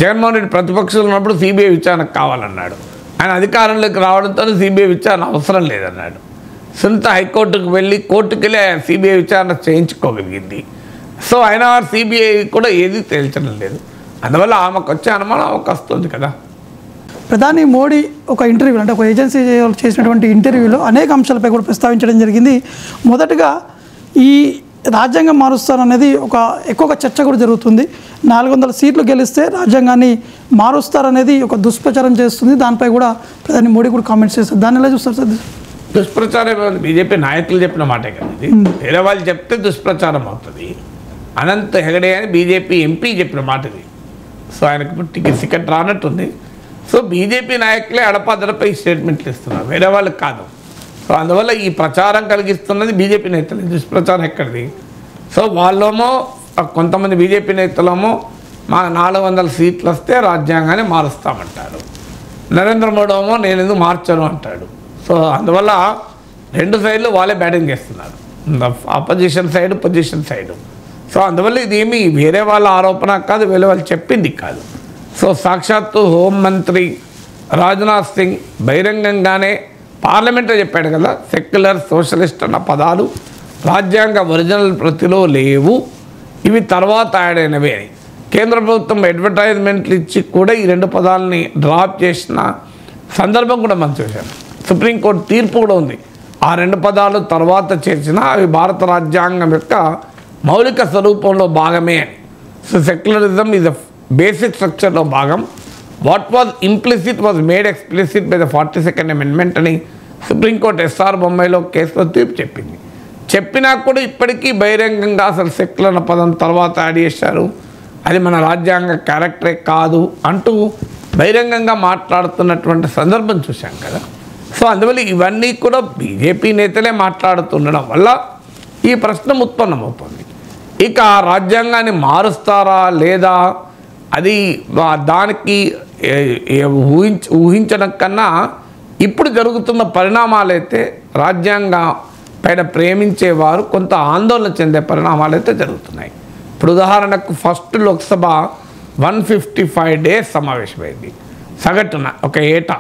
జగన్మోహన్ రెడ్డి ప్రతిపక్షంలో ఉన్నప్పుడు సిబిఐ విచారణ కావాలన్నాడు, ఆయన అధికారంలోకి రావడంతో సిబిఐ విచారణ అవసరం లేదన్నాడు. సునీత హైకోర్టుకు వెళ్ళి కోర్టుకు వెళ్ళి సిబిఐ విచారణ చేయించుకోగలిగింది. సో అయినా సిబిఐ కూడా ఏది తేల్చడం లేదు. అందువల్ల ఆమెకు వచ్చే అనుమానం ఆమెకు వస్తుంది కదా. ప్రధాని మోడీ ఒక ఇంటర్వ్యూ, అంటే ఒక ఏజెన్సీ చేసినటువంటి ఇంటర్వ్యూలో అనేక అంశాలపై కూడా ప్రస్తావించడం జరిగింది. మొదటగా ఈ రాజ్యాంగం మారుస్తారనేది ఎక్కువగా చర్చ కూడా జరుగుతుంది. 400 సీట్లు గెలిస్తే రాజ్యాంగాన్ని మారుస్తారనేది ఒక దుష్ప్రచారం చేస్తుంది. దానిపై కూడా ప్రధాని మోడీ కూడా కామెంట్స్ చేస్తారు. దాన్ని ఎలా చూస్తారు సార్? దుష్ప్రచారం బీజేపీ నాయకులు చెప్పిన మాటే కదా ఇది, వేరే వాళ్ళు చెప్తే దుష్ప్రచారం అవుతుంది. అనంత్ హెగడే అని బీజేపీ ఎంపీ చెప్పిన మాట ఇది. సో ఆయనకు టికెట్ రానట్టుంది. సో బీజేపీ నాయకులే అడపాదడపై స్టేట్మెంట్లు ఇస్తున్నారు, వేరే వాళ్ళకి కాదు. సో అందువల్ల ఈ ప్రచారం కలిగిస్తున్నది బీజేపీ నేతలు, దుష్ప్రచారం ఎక్కడిది? సో వాళ్ళేమో కొంతమంది బీజేపీ నేతలేమో మా 400 సీట్లు వస్తే రాజ్యాంగాన్ని మారుస్తామంటారు, నరేంద్ర మోడీ ఏమో నేను ఎందుకు మార్చను అంటాడు. సో అందువల్ల 2 సైడ్లు వాళ్ళే బ్యాటింగ్ చేస్తున్నారు, opposition side, position side. So అందువల్ల ఇదేమి వేరే వాళ్ళ ఆరోపణ కాదు, వేరే వాళ్ళు చెప్పింది కాదు. సో సాక్షాత్తు హోంమంత్రి రాజ్నాథ్ సింగ్ బహిరంగంగానే పార్లమెంట్లో చెప్పాడు కదా, సెక్యులర్ సోషలిస్ట్ అన్న పదాలు రాజ్యాంగ ఒరిజినల్ ప్రతిలో లేవు, ఇవి తర్వాత యాడ్ అయినవే అని. కేంద్ర ప్రభుత్వం అడ్వర్టైజ్మెంట్లు ఇచ్చి కూడా ఈ 2 పదాలని డ్రాప్ చేసిన సందర్భం కూడా మనం చూసాం. సుప్రీంకోర్టు తీర్పు కూడా ఉంది, ఆ 2 పదాలు తర్వాత చేసిన అవి భారత రాజ్యాంగం యొక్క మౌలిక స్వరూపంలో భాగమే అని. So secularism is a basic స్ట్రక్చర్లో భాగం. What was implicit was made explicit by the 42nd amendment అని సుప్రీంకోర్టు ఎస్ఆర్ బొంబాయిలో కేసులో తీర్పు చెప్పింది. చెప్పినా కూడా ఇప్పటికీ బహిరంగంగా అసలు సెక్యులర్ అన్న పదం తర్వాత యాడ్ చేశారు, అది మన రాజ్యాంగ క్యారెక్టరే కాదు అంటూ బహిరంగంగా మాట్లాడుతున్నటువంటి సందర్భం చూశాం కదా. సో అందువల్ల ఇవన్నీ కూడా బీజేపీ నేతలే మాట్లాడుతుండడం వల్ల ఈ ప్రశ్న ఉత్పన్నమవుతుంది. ఇక రాజ్యాంగాన్ని మారుస్తారా లేదా, అది దానికి ఊహించడం కన్నా ఇప్పుడు జరుగుతున్న పరిణామాలైతే రాజ్యాంగం పైన ప్రేమించేవారు కొంత ఆందోళన చెందే పరిణామాలు అయితే జరుగుతున్నాయి. ఇప్పుడు ఉదాహరణకు ఫస్ట్ లోక్సభ 155 days సమావేశమైంది సగటున, ఒక ఏటా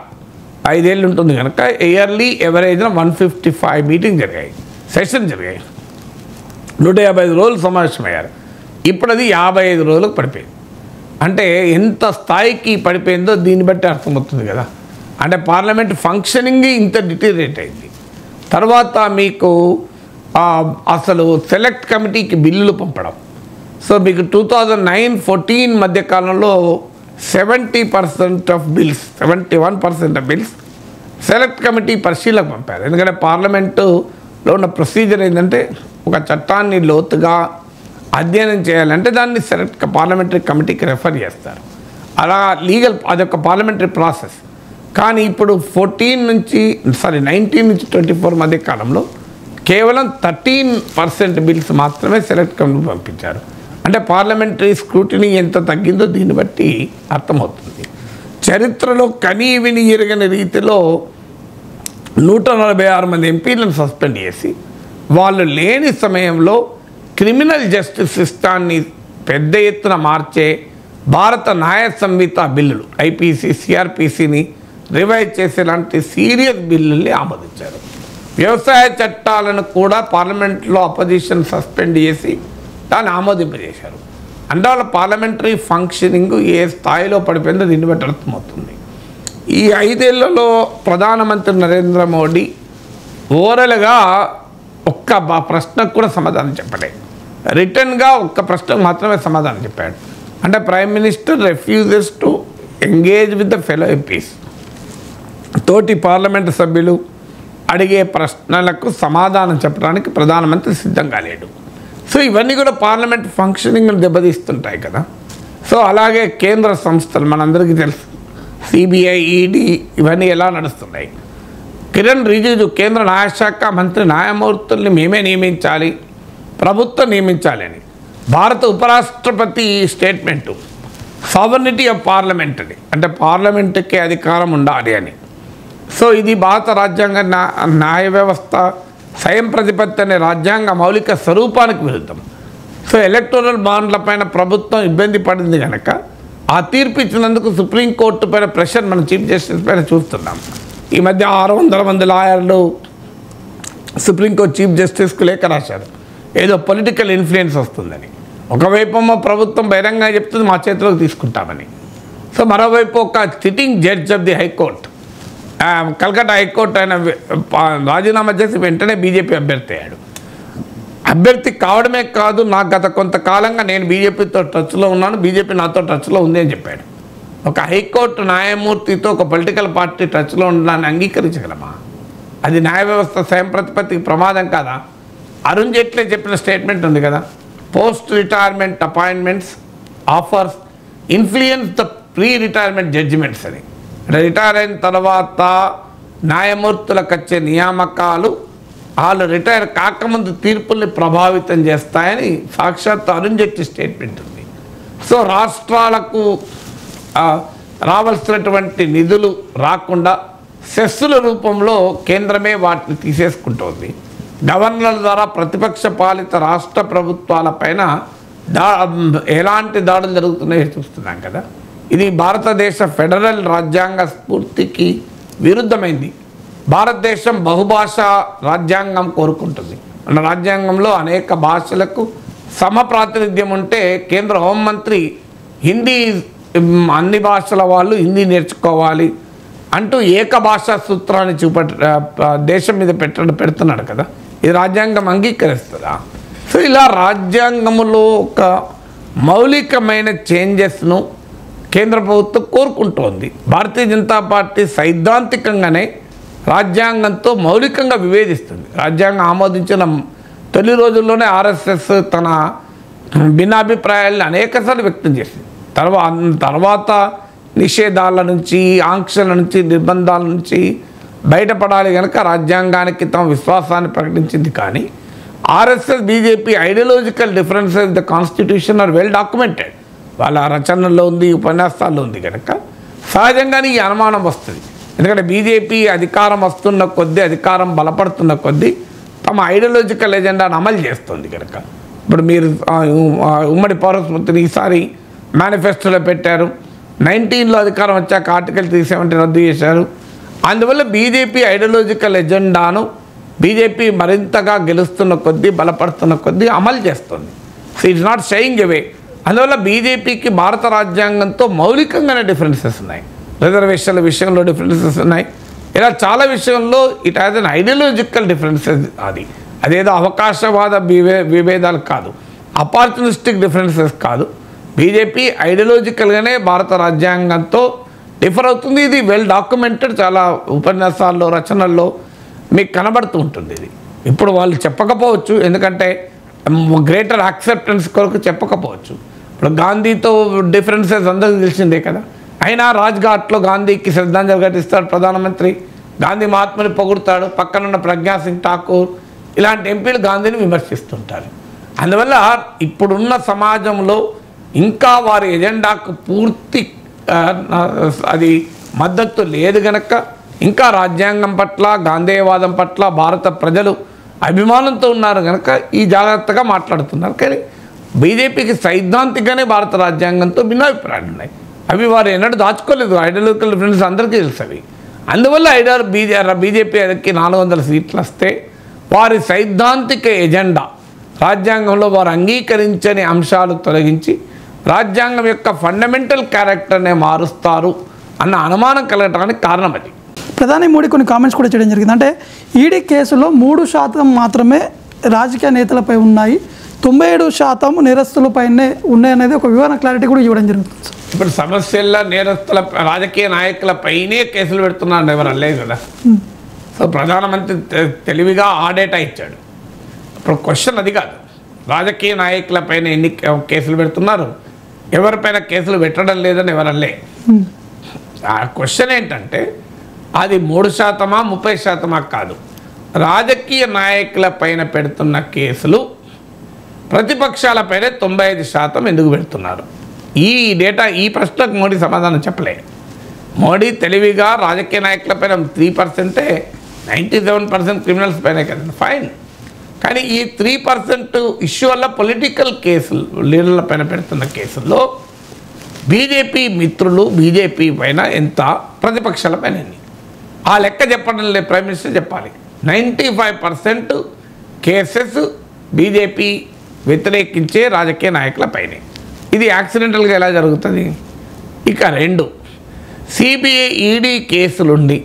5 ఏళ్ళు ఉంటుంది కనుక ఇయర్లీ ఎవరేజ్న 155 మీటింగ్ జరిగాయి, సెషన్ జరిగాయి, 155 రోజులు సమావేశమయ్యారు. ఇప్పుడు అది 55 రోజులకు పడిపోయింది. అంటే ఎంత స్థాయికి పడిపోయిందో దీన్ని బట్టి అర్థమవుతుంది కదా. అంటే పార్లమెంట్ ఫంక్షనింగ్ ఇంత డిటీరియేట్ అయింది. తర్వాత మీకు అసలు సెలెక్ట్ కమిటీకి బిల్లులు పంపడం. సో మీకు 2009-14 మధ్యకాలంలో 70% of bills, 71% of bills select committee పరిశీలనకు పంపారు. ఎందుకంటే పార్లమెంటులో ఉన్న ప్రొసీజర్ ఏంటంటే ఒక చట్టాన్ని లోతుగా అధ్యయనం చేయాలంటే దాన్ని సెలెక్ట్ పార్లమెంటరీ కమిటీకి రెఫర్ చేస్తారు. అలా అదొక పార్లమెంటరీ ప్రాసెస్. కానీ ఇప్పుడు 19 నుంచి 24 మధ్య కాలంలో కేవలం 13% బిల్స్ మాత్రమే సెలెక్ట్ కమిటీ పంపించారు. అంటే పార్లమెంటరీ స్క్రూటినీ ఎంత తగ్గిందో దీన్ని బట్టి అర్థమవుతుంది. చరిత్రలో కనీ విని ఎరగని రీతిలో 146 మంది ఎంపీలను సస్పెండ్ చేసి వాళ్ళు లేని సమయంలో క్రిమినల్ జస్టిస్ సిస్టాన్ని పెద్ద ఎత్తున మార్చే భారత న్యాయ సంహిత బిల్లులు ఐపీసీ, సిఆర్పిసిని రివైజ్ చేసేలాంటి సీరియస్ బిల్లుల్ని ఆమోదించారు. వ్యవసాయ చట్టాలను కూడా పార్లమెంట్లో అపోజిషన్ సస్పెండ్ చేసి దాన్ని ఆమోదింపజేశారు. అందువల్ల పార్లమెంటరీ ఫంక్షనింగ్ ఏ స్థాయిలో పడిపోయిందో దీన్ని బట్టి అర్థమవుతుంది. ఈ 5 ఏళ్లలో ప్రధానమంత్రి నరేంద్ర మోడీ ఓవరాల్గా ఒక్క ప్రశ్నకు కూడా సమాధానం చెప్పలేదు. రిటర్న్గా ఒక్క ప్రశ్నకు మాత్రమే సమాధానం చెప్పాడు. అంటే prime minister refuses to engage with the fellow MPs. తోటి పార్లమెంటు సభ్యులు అడిగే ప్రశ్నలకు సమాధానం చెప్పడానికి ప్రధానమంత్రి సిద్ధంగా లేడు. సో ఇవన్నీ కూడా పార్లమెంట్ ఫంక్షనింగ్ దెబ్బతీస్తుంటాయి కదా. సో అలాగే కేంద్ర సంస్థలు మనందరికీ తెలుసు, సిబిఐ, ఈడీ ఇవన్నీ ఎలా నడుస్తున్నాయి. కిరణ్ రిజిజు కేంద్ర న్యాయశాఖ మంత్రి న్యాయమూర్తుల్ని మేమే నియమించాలి, ప్రభుత్వం నియమించాలి అని. భారత ఉపరాష్ట్రపతి స్టేట్మెంటు సావర్నిటీ ఆఫ్ పార్లమెంట్ అని, అంటే పార్లమెంటుకే అధికారం ఉండాలి అని. సో ఇది భారత రాజ్యాంగ న్యాయ వ్యవస్థ స్వయం ప్రతిపత్తి అనే రాజ్యాంగ మౌలిక స్వరూపానికి విరుద్ధం. సో ఎలక్టోరల్ బాండ్ల పైన ప్రభుత్వం ఇబ్బంది పడింది కనుక ఆ తీర్పు ఇచ్చినందుకు సుప్రీంకోర్టు పైన ప్రెషర్ మన చీఫ్ జస్టిస్ పైన చూస్తున్నాం. ఈ మధ్య 600 మంది లాయర్లు సుప్రీంకోర్టు చీఫ్ జస్టిస్కు లేఖ రాశారు, ఏదో పొలిటికల్ ఇన్ఫ్లుయెన్స్ వస్తుందని. ఒకవైపు ప్రభుత్వం బహిరంగంగా చెప్తుంది మా చేతిలోకి తీసుకుంటామని. సో మరోవైపు ఒక sitting judge of the high court, Calcutta high court ఆయన రాజీనామా చేసి వెంటనే బీజేపీ అభ్యర్థి అయ్యాడు. అభ్యర్థి కావడమే కాదు, నాకు గత కొంతకాలంగా నేను బీజేపీతో టచ్లో ఉన్నాను, బీజేపీ నాతో టచ్లో ఉంది అని చెప్పాడు. ఒక హైకోర్టు న్యాయమూర్తితో ఒక పొలిటికల్ పార్టీ టచ్లో ఉండడాన్ని అంగీకరించగలమా? అది న్యాయ వ్యవస్థ స్వయం ప్రతిపత్తికి ప్రమాదం కాదా? అరుణ్ జైట్లీ చెప్పిన స్టేట్మెంట్ ఉంది కదా, post retirement appointments offers influence the pre retirement judgements అని. రిటైర్ అయిన తర్వాత న్యాయమూర్తులకు వచ్చే నియామకాలు వాళ్ళు రిటైర్ కాకముందు తీర్పుల్ని ప్రభావితం చేస్తాయని సాక్షాత్ అరుణ్ జైట్లీ స్టేట్మెంట్ ఉంది. సో రాష్ట్రాలకు రావాల్సినటువంటి నిధులు రాకుండా సెస్సుల రూపంలో కేంద్రమే వాటిని తీసేసుకుంటోంది. గవర్నర్ల ద్వారా ప్రతిపక్ష పాలిత రాష్ట్ర ప్రభుత్వాలపైన ఎలాంటి దాడులు జరుగుతున్నాయో చూస్తున్నాం కదా. ఇది భారతదేశ ఫెడరల్ రాజ్యాంగ స్ఫూర్తికి విరుద్ధమైంది. భారతదేశం బహుభాషా రాజ్యాంగం కోరుకుంటుంది. మన రాజ్యాంగంలో అనేక భాషలకు సమప్రాతినిధ్యం ఉంటే కేంద్ర హోంమంత్రి హిందీ అన్ని భాషల వాళ్ళు హిందీ నేర్చుకోవాలి అంటూ ఏకభాషా సూత్రాన్ని దేశం మీద పెడుతున్నాడు కదా. ఇది రాజ్యాంగం అంగీకరిస్తుందా? సో ఇలా రాజ్యాంగంలో ఒక మౌలికమైన చేంజెస్ను కేంద్ర ప్రభుత్వం కోరుకుంటోంది. భారతీయ జనతా పార్టీ సైద్ధాంతికంగానే రాజ్యాంగంతో మౌలికంగా విభేదిస్తుంది. రాజ్యాంగం ఆమోదించిన తొలి రోజుల్లోనే ఆర్ఎస్ఎస్ తన భిన్నాభిప్రాయాలను అనేకసార్లు వ్యక్తం చేసింది. తర్వాత నిషేధాల నుంచి, ఆంక్షల నుంచి, నిర్బంధాల నుంచి బయటపడాలి కనుక రాజ్యాంగానికి తమ విశ్వాసాన్ని ప్రకటించింది. కానీ RSS, BJP ideological differences the constitution are well documented. వాళ్ళ రచనల్లో ఉంది, ఉపన్యాసాల్లో ఉంది కనుక సహజంగానే ఈ అనుమానం వస్తుంది. ఎందుకంటే బీజేపీ అధికారం వస్తున్న కొద్దీ, అధికారం బలపడుతున్న కొద్దీ తమ ఐడియాలజికల్ ఎజెండాను అమలు చేస్తుంది కనుక. ఇప్పుడు మీరు ఉమ్మడి పౌరస్మృతిని ఈసారి మేనిఫెస్టోలో పెట్టారు. 19లో అధికారం వచ్చాక ఆర్టికల్ 370 రద్దు చేశారు. అందువల్ల బీజేపీ ఐడియాలజికల్ ఎజెండాను బీజేపీ మరింతగా గెలుస్తున్న కొద్దీ, బలపడుతున్న కొద్దీ అమలు చేస్తుంది. సో ఇట్స్ నాట్ షైయింగ్ అవే. అందువల్ల బీజేపీకి భారత రాజ్యాంగంతో మౌలికంగానే డిఫరెన్సెస్ ఉన్నాయి. రిజర్వేషన్ల విషయంలో డిఫరెన్సెస్ ఉన్నాయి. ఇలా చాలా విషయంలో it has an ideological differences. అదేదో అవకాశవాద విభేదాలు కాదు, అపార్చునిస్టిక్ డిఫరెన్సెస్ కాదు. బీజేపీ ఐడియాలజికల్గానే భారత రాజ్యాంగంతో డిఫర్ అవుతుంది. ఇది వెల్ డాక్యుమెంటెడ్, చాలా ఉపన్యాసాల్లో, రచనల్లో మీకు కనబడుతూ ఉంటుంది. ఇది ఇప్పుడు వాళ్ళు చెప్పకపోవచ్చు, ఎందుకంటే గ్రేటర్ యాక్సెప్టెన్స్ కొరకు చెప్పకపోవచ్చు. ఇప్పుడు గాంధీతో డిఫరెన్సెస్ అందరికీ తెలిసిందే కదా. అయినా రాజ్ఘాట్లో గాంధీకి శ్రద్ధాంజలి ఘటిస్తాడు ప్రధానమంత్రి, గాంధీ మహాత్ముని పొగుడుతాడు. పక్కనున్న ప్రజ్ఞాసింగ్ ఠాకూర్ ఇలాంటి ఎంపీలు గాంధీని విమర్శిస్తుంటారు. అందువల్ల ఇప్పుడున్న సమాజంలో ఇంకా వారి ఎజెండాకు పూర్తి అది మద్దతు లేదు గనక, ఇంకా రాజ్యాంగం పట్ల, గాంధేయవాదం పట్ల భారత ప్రజలు అభిమానంతో ఉన్నారు కనుక ఈ జాగ్రత్తగా మాట్లాడుతున్నారు. కానీ బీజేపీకి సైద్ధాంతికగానే భారత రాజ్యాంగంతో భిన్నాభిప్రాయాలు ఉన్నాయి. అవి వారు ఎన్నడూ దాచుకోలేదు. ఐడియాలజికల్ డిఫరెన్స్ అందరికీ తెలుసు అవి. అందువల్ల బీజేపీకి 400 సీట్లు వస్తే వారి సైద్ధాంతిక ఎజెండా, రాజ్యాంగంలో వారు అంగీకరించని అంశాలు తొలగించి రాజ్యాంగం యొక్క ఫండమెంటల్ క్యారెక్టర్నే మారుస్తారు అన్న అనుమానం కలగడానికి కారణం అది. ప్రధాని మోడీ కొన్ని కామెంట్స్ కూడా చేయడం జరిగింది. అంటే ఈడీ కేసులో 3% మాత్రమే రాజకీయ నేతలపై ఉన్నాయి, 97% నేరస్తులపైనే ఉన్నాయనేది ఒక వివరణ క్లారిటీ కూడా ఇవ్వడం జరుగుతుంది. ఇప్పుడు సమస్యల్లో నేరస్తుల, రాజకీయ నాయకులపైనే కేసులు పెడుతున్నాడు ఎవరు అనలేదు కదా. సో ప్రధానమంత్రి తెలివిగా ఆ డేటా ఇచ్చాడు. ఇప్పుడు క్వశ్చన్ అది కాదు, రాజకీయ నాయకులపైన ఎన్ని కేసులు పెడుతున్నారు, ఎవరిపైన కేసులు పెట్టడం లేదని ఎవరల్లే. ఆ క్వశ్చన్ ఏంటంటే అది 3%, 30% కాదు. రాజకీయ నాయకుల పైన పెడుతున్న కేసులు ప్రతిపక్షాలపైన 95% ఎందుకు పెడుతున్నారు? ఈ డేటా, ఈ ప్రశ్నకు మోడీ సమాధానం చెప్పలే. మోడీ తెలివిగా రాజకీయ నాయకులపైన 3%, 97% క్రిమినల్స్ పైన కదా, ఫైన్. కానీ ఈ 3% ఇష్యూ వల్ల పొలిటికల్ కేసులు, లీడర్ల పైన పెడుతున్న కేసుల్లో బీజేపీ మిత్రులు, బీజేపీ పైన ఎంత, ప్రతిపక్షాల పైన ఎన్ని, ఆ లెక్క చెప్పడం లేదు. ప్రైమ్ మినిస్టర్ చెప్పాలి. 95% కేసెస్ బీజేపీ వ్యతిరేకించే రాజకీయ నాయకులపైనే. ఇది యాక్సిడెంటల్గా ఎలా జరుగుతుంది? ఇక 2, సిబిఐ, ఈడీ కేసులుండి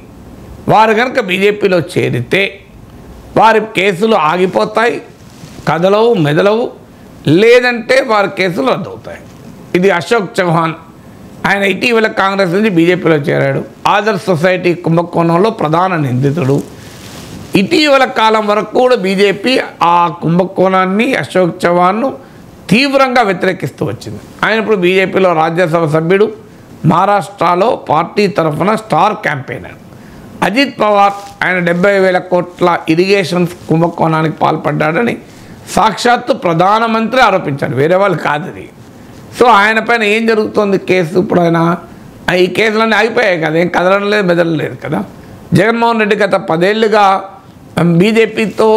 వారు కనుక బీజేపీలో చేరితే వారి కేసులు ఆగిపోతాయి, కదలవు, మెదలవు, లేదంటే వారి కేసులు రద్దవుతాయి. ఇది అశోక్ చౌహాన్, ఆయన ఇటీవల కాంగ్రెస్ నుంచి బీజేపీలో చేరాడు. ఆదర్శ్ సొసైటీ కుంభకోణంలో ప్రధాన నిందితుడు. ఇటీవల కాలం వరకు కూడా బీజేపీ ఆ కుంభకోణాన్ని, అశోక్ చౌహాన్ను తీవ్రంగా వ్యతిరేకిస్తూ వచ్చింది. ఆయన ఇప్పుడు బీజేపీలో రాజ్యసభ సభ్యుడు, మహారాష్ట్రలో పార్టీ తరఫున స్టార్ క్యాంపెయినర్. అజిత్ పవార్, ఆయన 70,000 కోట్ల ఇరిగేషన్స్ కుంభకోణానికి పాల్పడ్డాడని సాక్షాత్తు ప్రధానమంత్రి ఆరోపించారు, వేరే వాళ్ళు కాదు అది. సో ఆయన పైన ఏం జరుగుతుంది కేసు? ఇప్పుడు ఆయన ఈ కేసులన్నీ ఆగిపోయాయి కదా, ఏం కదలడం లేదు, మెదలలేదు కదా. జగన్మోహన్ రెడ్డి గత 10 ఏళ్ళుగా బీజేపీతో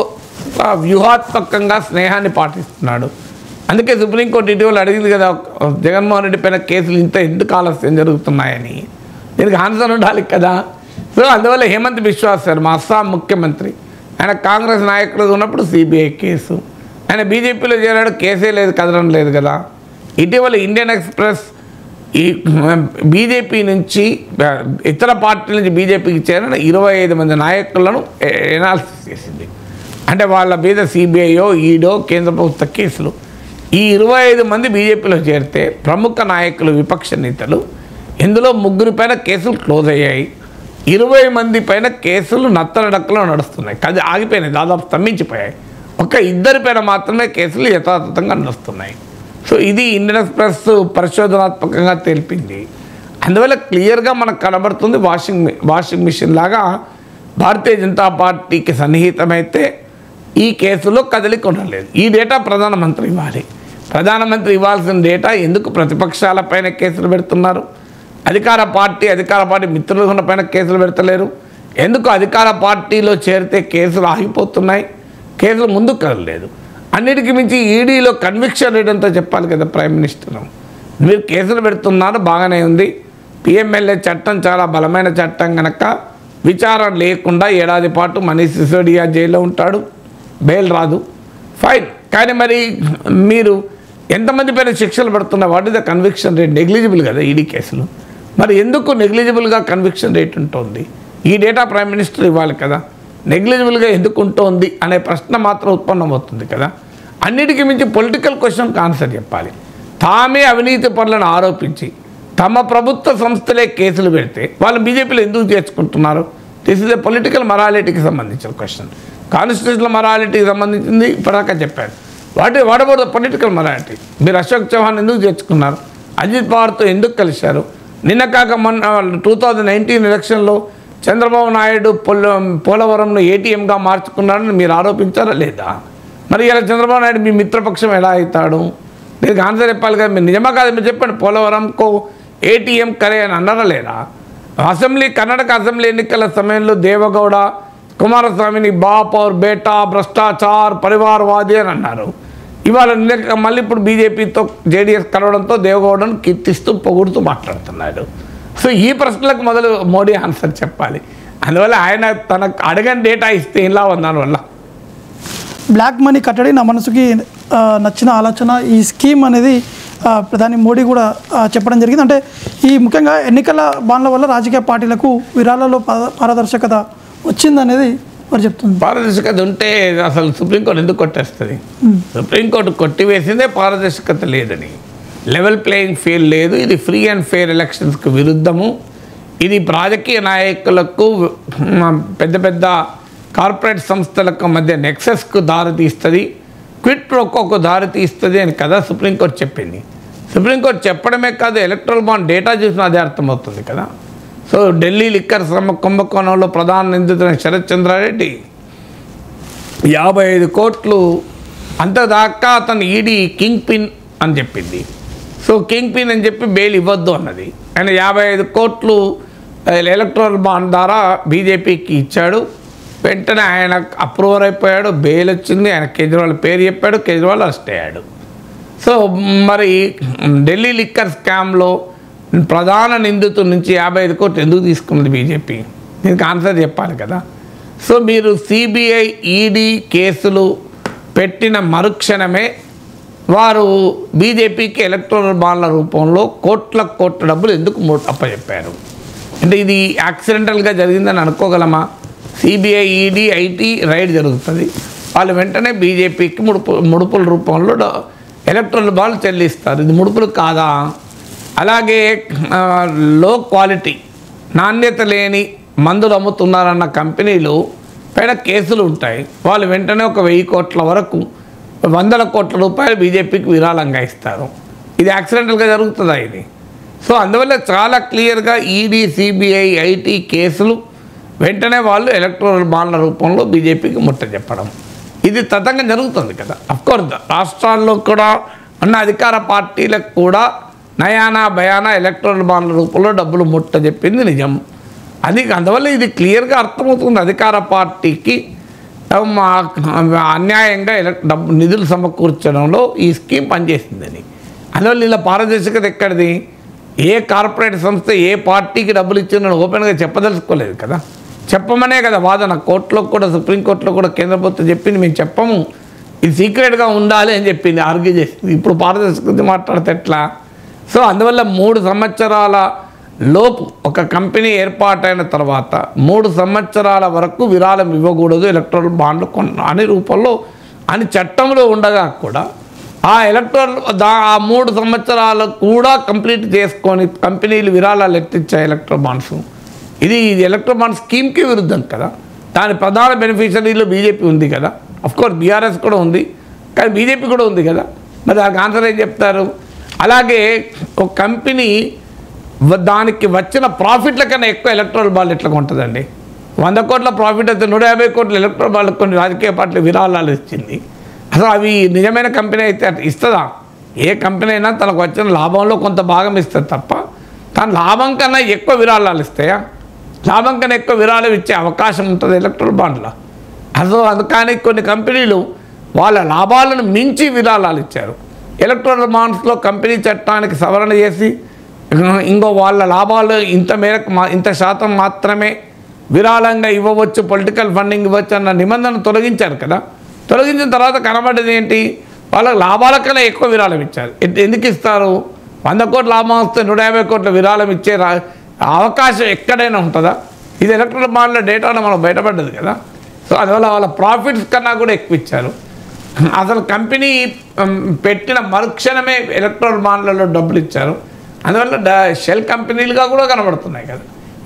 వ్యూహాత్మకంగా స్నేహాన్ని పాటిస్తున్నాడు. అందుకే సుప్రీంకోర్టు ఇటీవల అడిగింది కదా, జగన్మోహన్ రెడ్డి పైన కేసులు ఎందుకు ఆలస్యం జరుగుతున్నాయని. దీనికి ఆన్సర్ ఉండాలి కదా. సో అందువల్ల హేమంత్ బిశ్వా శర్మ, అస్సాం ముఖ్యమంత్రి, ఆయన కాంగ్రెస్ నాయకుడు ఉన్నప్పుడు సిబిఐ కేసు, ఆయన బీజేపీలో చేరాడు, కేసే లేదు, కదలడం లేదు కదా. ఇటీవల ఇండియన్ ఎక్స్ప్రెస్ ఈ బీజేపీ నుంచి, ఇతర పార్టీల నుంచి బీజేపీకి చేరిన 25 మంది నాయకులను ఎనాలిసిస్ చేసింది. అంటే వాళ్ళ మీద సిబిఐయో, ఈడో, కేంద్ర ప్రభుత్వ కేసులు. ఈ 25 మంది బీజేపీలో చేరితే ప్రముఖ నాయకులు, విపక్ష నేతలు, ఇందులో 3 పైన కేసులు క్లోజ్ అయ్యాయి. 20 మంది పైన కేసులు నత్తనడక్కలో నడుస్తున్నాయి, అది ఆగిపోయినాయి, దాదాపు స్తంభించిపోయాయి. ఒక 2 పైన మాత్రమే కేసులు యథాతథంగా నడుస్తున్నాయి. సో ఇది ఇండియన్ ఎక్స్ప్రెస్ పరిశోధనాత్మకంగా తెలిపింది. అందువల్ల క్లియర్గా మనకు కనబడుతుంది, వాషింగ్ మిషన్ లాగా భారతీయ జనతా పార్టీకి సన్నిహితమైతే ఈ కేసులో కదలిక ఉండలేదు. ఈ డేటా ప్రధానమంత్రి ఇవ్వాలి. ప్రధానమంత్రి ఇవ్వాల్సిన డేటా ఎందుకు ప్రతిపక్షాలపైన కేసులు పెడుతున్నారు, అధికార పార్టీ మిత్రుల పైన కేసులు పెడతలేరు. ఎందుకు అధికార పార్టీలో చేరితే కేసులు ఆగిపోతున్నాయి, కేసులు ముందుకు కదలలేదు. అన్నిటికీ మించి ఈడీలో కన్విక్షన్ రేట్ అంతా చెప్పాలి కదా ప్రైమ్ మినిస్టర్. మీరు కేసులు పెడుతున్నారు, బాగానే ఉంది. పిఎంఎల్ఏ చట్టం చాలా బలమైన చట్టం కనుక విచారణ లేకుండా ఏడాది పాటు మనీష్ సిసోడియా జైల్లో ఉంటాడు, బెయిల్ రాదు, ఫైన్. కానీ మరి మీరు ఎంతమంది పైన శిక్షలు పడుతున్నా what is the conviction rate? Negligible కదా ఈడీ కేసులు. మరి ఎందుకు నెగ్లిజిబుల్గా కన్విక్షన్ రేట్ ఉంటుంది? ఈ డేటా ప్రైమ్ మినిస్టర్ ఇవ్వాలి కదా. నెగ్లిజిబుల్గా ఎందుకు ఉంటుంది అనే ప్రశ్న మాత్రం ఉత్పన్నమవుతుంది కదా. అన్నిటికీ మించి పొలిటికల్ క్వశ్చన్కి ఆన్సర్ చెప్పాలి. తామే అవినీతి పనులను ఆరోపించి తమ ప్రభుత్వ సంస్థలే కేసులు పెడితే వాళ్ళు బీజేపీలో ఎందుకు చేర్చుకుంటున్నారు? దిస్ ఇస్ ఎ పొలిటికల్ మొరాలిటీకి సంబంధించిన క్వశ్చన్. కాన్స్టిట్యూషనల్ మొరాలిటీకి సంబంధించింది ఇప్పటిదాకా చెప్పాడు. What about the political morality? మీరు అశోక్ చౌహాన్ ఎందుకు చేర్చుకున్నారు? అజిత్ పవార్తో ఎందుకు కలిశారు? నిన్న కాక మొన్న 2019 ఎలక్షన్లో చంద్రబాబు నాయుడు పోలవరంను ఏటీఎంగా మార్చుకున్నారని మీరు ఆరోపించారా లేదా? మరి ఇలా చంద్రబాబు నాయుడు మీ మిత్రపక్షం ఎలా అవుతాడు? దీనికి ఆన్సర్ చెప్పాలి కదా. మీరు నిజమా కాదు మీరు చెప్పండి. పోలవరంకు ఏటీఎం కరే అని అన్నారా లేదా? కర్ణాటక అసెంబ్లీ ఎన్నికల సమయంలో దేవగౌడ కుమారస్వామిని బాప్ और బేటా భ్రష్టాచార్ పరివారవాది అని అన్నారు. ఇవాళ మళ్ళీ ఇప్పుడు బీజేపీతో జేడీఎస్ కలవడంతో దేవగౌడను కీర్తిస్తూ పొగుడుతూ మాట్లాడుతున్నాడు. సో ఈ ప్రశ్నలకు మొదలు మోడీ ఆన్సర్ చెప్పాలి. అందువల్ల ఆయన తనకు అడగని డేటా ఇస్తే ఇలా ఉంది. దానివల్ల బ్లాక్ మనీ కట్టడి నా మనసుకి నచ్చిన ఆలోచన. ఈ స్కీమ్ అనేది ప్రధాని మోడీ కూడా చెప్పడం జరిగింది. అంటే ఈ ముఖ్యంగా ఎన్నికల బాండ్ల వల్ల రాజకీయ పార్టీలకు విరాళాల్లో పారదర్శకత వచ్చిందనేది వారు చెప్తుంది. పారదర్శకత ఉంటే అసలు సుప్రీంకోర్టు ఎందుకు కొట్టేస్తుంది? సుప్రీంకోర్టు కొట్టివేసిందే పారదర్శకత లేదని. లెవెల్ ప్లేయింగ్ ఫీల్డ్ లేదు. ఇది ఫ్రీ అండ్ ఫెయిర్ ఎలక్షన్స్కి విరుద్ధము. ఇది రాజకీయ నాయకులకు పెద్ద పెద్ద కార్పొరేట్ సంస్థలకు మధ్య నెక్సెస్కు దారితీస్తుంది, క్విట్ ప్రోకోకు దారితీస్తుంది అని కదా సుప్రీంకోర్టు చెప్పింది. సుప్రీంకోర్టు చెప్పడమే కాదు, ఎలక్ట్రల్ బాండ్ డేటా చూసినా అదే అర్థమవుతుంది కదా. సో ఢిల్లీ లిక్కర్ కుంభకోణంలో ప్రధాన నిందితుడైన శరత్ చంద్రారెడ్డి 55 కోట్లు అంతదాకా అతను ఈడీ కింగ్ పిన్ అని చెప్పింది. సో కింగ్ పిన్ అని చెప్పి బెయిల్ ఇవ్వద్దు అన్నది. ఆయన 55 కోట్లు ఎలక్ట్రల్ బాండ్ ద్వారా బీజేపీకి ఇచ్చాడు. వెంటనే ఆయన అప్రూవర్ అయిపోయాడు, బెయిల్ వచ్చింది. ఆయన కేజ్రీవాల్ పేరు చెప్పాడు, కేజ్రీవాల్ అరెస్ట్ అయ్యాడు. సో మరి ఢిల్లీ లిక్కర్ స్కామ్లో ప్రధాన నిందితుల నుంచి 55 కోట్లు ఎందుకు తీసుకున్నది బీజేపీ? దీనికి ఆన్సర్ చెప్పాలి కదా. సో మీరు సిబిఐ ఈడీ కేసులు పెట్టిన మరుక్షణమే వారు బీజేపీకి ఎలక్ట్రల్ బాండ్ల రూపంలో కోట్ల డబ్బులు ఎందుకు అప్పచెప్పారు? అంటే ఇది యాక్సిడెంటల్గా జరిగిందని అనుకోగలమా? సిబిఐ ఈడీ ఐటీ రైడ్ జరుగుతుంది, వాళ్ళు వెంటనే బీజేపీకి ముడుపుల రూపంలో ఎలక్ట్రల్ బాండ్లు చెల్లిస్తారు. ఇది ముడుపులు కాదా? అలాగే లో క్వాలిటీ నాణ్యత లేని మందులు అమ్ముతున్నారన్న కంపెనీలు పైన కేసులు ఉంటాయి. వాళ్ళు వెంటనే ఒక 1000 కోట్ల వరకు 100 కోట్ల రూపాయలు బీజేపీకి విరాళంగా ఇస్తారు. ఇది యాక్సిడెంటల్గా జరుగుతుందా ఇది? సో అందువల్ల చాలా క్లియర్గా ఈడీ సిబిఐ ఐటీ కేసులు వెంటనే వాళ్ళు ఎలక్ట్రల్ బాండ్ల రూపంలో బీజేపీకి ముట్ట చెప్పడం, ఇది తతంగం జరుగుతుంది కదా. అఫ్కోర్స్ రాష్ట్రాల్లో కూడా ఉన్న అధికార పార్టీలకు కూడా నయానా భయానా ఎలక్ట్రల్ బాండ్ల రూపంలో డబ్బులు ముట్ట చెప్పింది నిజం. అందువల్ల ఇది క్లియర్గా అర్థమవుతుంది అధికార పార్టీకి అన్యాయంగా నిధులు సమకూర్చడంలో ఈ స్కీమ్ పనిచేసిందని. అందువల్ల ఇలా పారదర్శకత ఎక్కడిది? ఏ కార్పొరేట్ సంస్థ ఏ పార్టీకి డబ్బులు ఇచ్చిందని ఓపెన్గా చెప్పదలుచుకోలేదు కదా. చెప్పమనే కదా వాదన. కోర్టులో కూడా సుప్రీంకోర్టులో కూడా కేంద్ర ప్రభుత్వం చెప్పింది, మేము చెప్పము, ఇది సీక్రెట్గా ఉండాలి అని చెప్పింది, ఆర్గ్యూ చేసింది. ఇప్పుడు పారదర్శకత మాట్లాడితే ఎట్లా? సో అందువల్ల 3 సంవత్సరాల లోపు ఒక కంపెనీ ఏర్పాటైన తర్వాత 3 సంవత్సరాల వరకు విరాళం ఇవ్వకూడదు ఎలక్ట్రల్ బాండ్లు అనే రూపంలో అని చట్టంలో ఉండగా కూడా ఆ ఎలక్ట్రల్ ఆ 3 సంవత్సరాలు కూడా కంప్లీట్ చేసుకొని కంపెనీలు విరాళాలు ఎత్తిచ్చాయి ఎలక్ట్రల్ బాండ్స్. ఇది ఎలక్ట్రల్ బాండ్ స్కీమ్కి విరుద్ధం కదా. దాని ప్రధాన బెనిఫిషరీలో బీజేపీ ఉంది కదా. అఫ్కోర్స్ బీఆర్ఎస్ కూడా ఉంది, కానీ బీజేపీ కూడా ఉంది కదా. మరి దానికి ఆన్సర్ ఏం చెప్తారు? అలాగే ఒక కంపెనీ దానికి వచ్చిన ప్రాఫిట్ల కన్నా ఎక్కువ ఎలక్ట్రల్ బాండ్ ఎట్లా ఉంటుందండి? 100 కోట్ల ప్రాఫిట్ అయితే 150 కోట్ల ఎలక్ట్రల్ బాండ్లకు కొన్ని రాజకీయ పార్టీలు విరాళాలు ఇచ్చింది. అసలు అవి నిజమైన కంపెనీ అయితే ఇస్తుందా? ఏ కంపెనీ అయినా తనకు వచ్చిన లాభంలో కొంత భాగం ఇస్తుంది తప్ప తను లాభం కన్నా ఎక్కువ విరాళాలు ఇస్తాయా? లాభం కన్నా ఎక్కువ విరాళం ఇచ్చే అవకాశం ఉంటుంది ఎలక్ట్రల్ బాండ్లో. అందుకని కొన్ని కంపెనీలు వాళ్ళ లాభాలను మించి విరాళాలు ఇచ్చారు. ఎలక్ట్రల్ బాండ్స్లో కంపెనీ చట్టానికి సవరణ చేసి ఇంకో వాళ్ళ లాభాలు ఇంత శాతం మాత్రమే విరాళంగా ఇవ్వవచ్చు, పొలిటికల్ ఫండింగ్ ఇవ్వచ్చు అన్న నిబంధన తొలగించారు కదా. తొలగించిన తర్వాత కనబడేది ఏంటి? వాళ్ళకి లాభాల కన్నా ఎక్కువ విరాళం ఇచ్చారు. ఎందుకు ఇస్తారు? 100 కోట్ల లాభం వస్తే 150 కోట్ల విరాళం ఇచ్చే అవకాశం ఎక్కడైనా ఉంటుందా? ఇది ఎలక్ట్రల్ బాండ్ల డేటాలో మనం బయటపడ్డది కదా. సో అందువల్ల వాళ్ళ ప్రాఫిట్స్ కన్నా కూడా ఎక్కువ ఇచ్చారు. అసలు కంపెనీ పెట్టిన మరుక్షణమే ఎలక్ట్రల్ బాండ్లలో డబ్బులు ఇచ్చారు. అందువల్ల షెల్ కంపెనీలుగా కూడా కనబడుతున్నాయి కదా.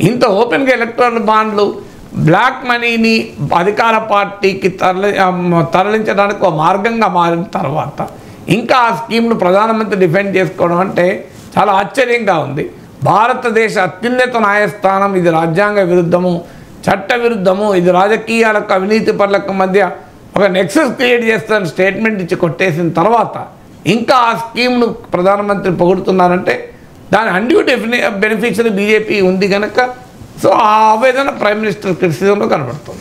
ఇంత ఓపెన్గా ఎలక్ట్రల్ బాండ్లు బ్లాక్ మనీని అధికార పార్టీకి తరలించడానికి ఒక మార్గంగా మారిన తర్వాత ఇంకా ఆ స్కీమ్ను ప్రధానమంత్రి డిఫెండ్ చేసుకోవడం అంటే చాలా ఆశ్చర్యంగా ఉంది. భారతదేశ అత్యున్నత న్యాయస్థానం ఇది రాజ్యాంగ విరుద్ధము, చట్ట విరుద్ధము, ఇది రాజకీయాలకు అవినీతి పరులకు మధ్య ఒక నెక్సస్ క్రియేట్ చేస్తారని స్టేట్మెంట్ ఇచ్చి కొట్టేసిన తర్వాత ఇంకా ఆ స్కీమ్ను ప్రధానమంత్రి పొగుడుతున్నారంటే దాని అన్డ్యూ బెనిఫిషియరీ బీజేపీ ఉంది కనుక. సో ఆ ఆవేదన ప్రైమ్ మినిస్టర్ క్రిటిసిజంలో కనబడుతుంది.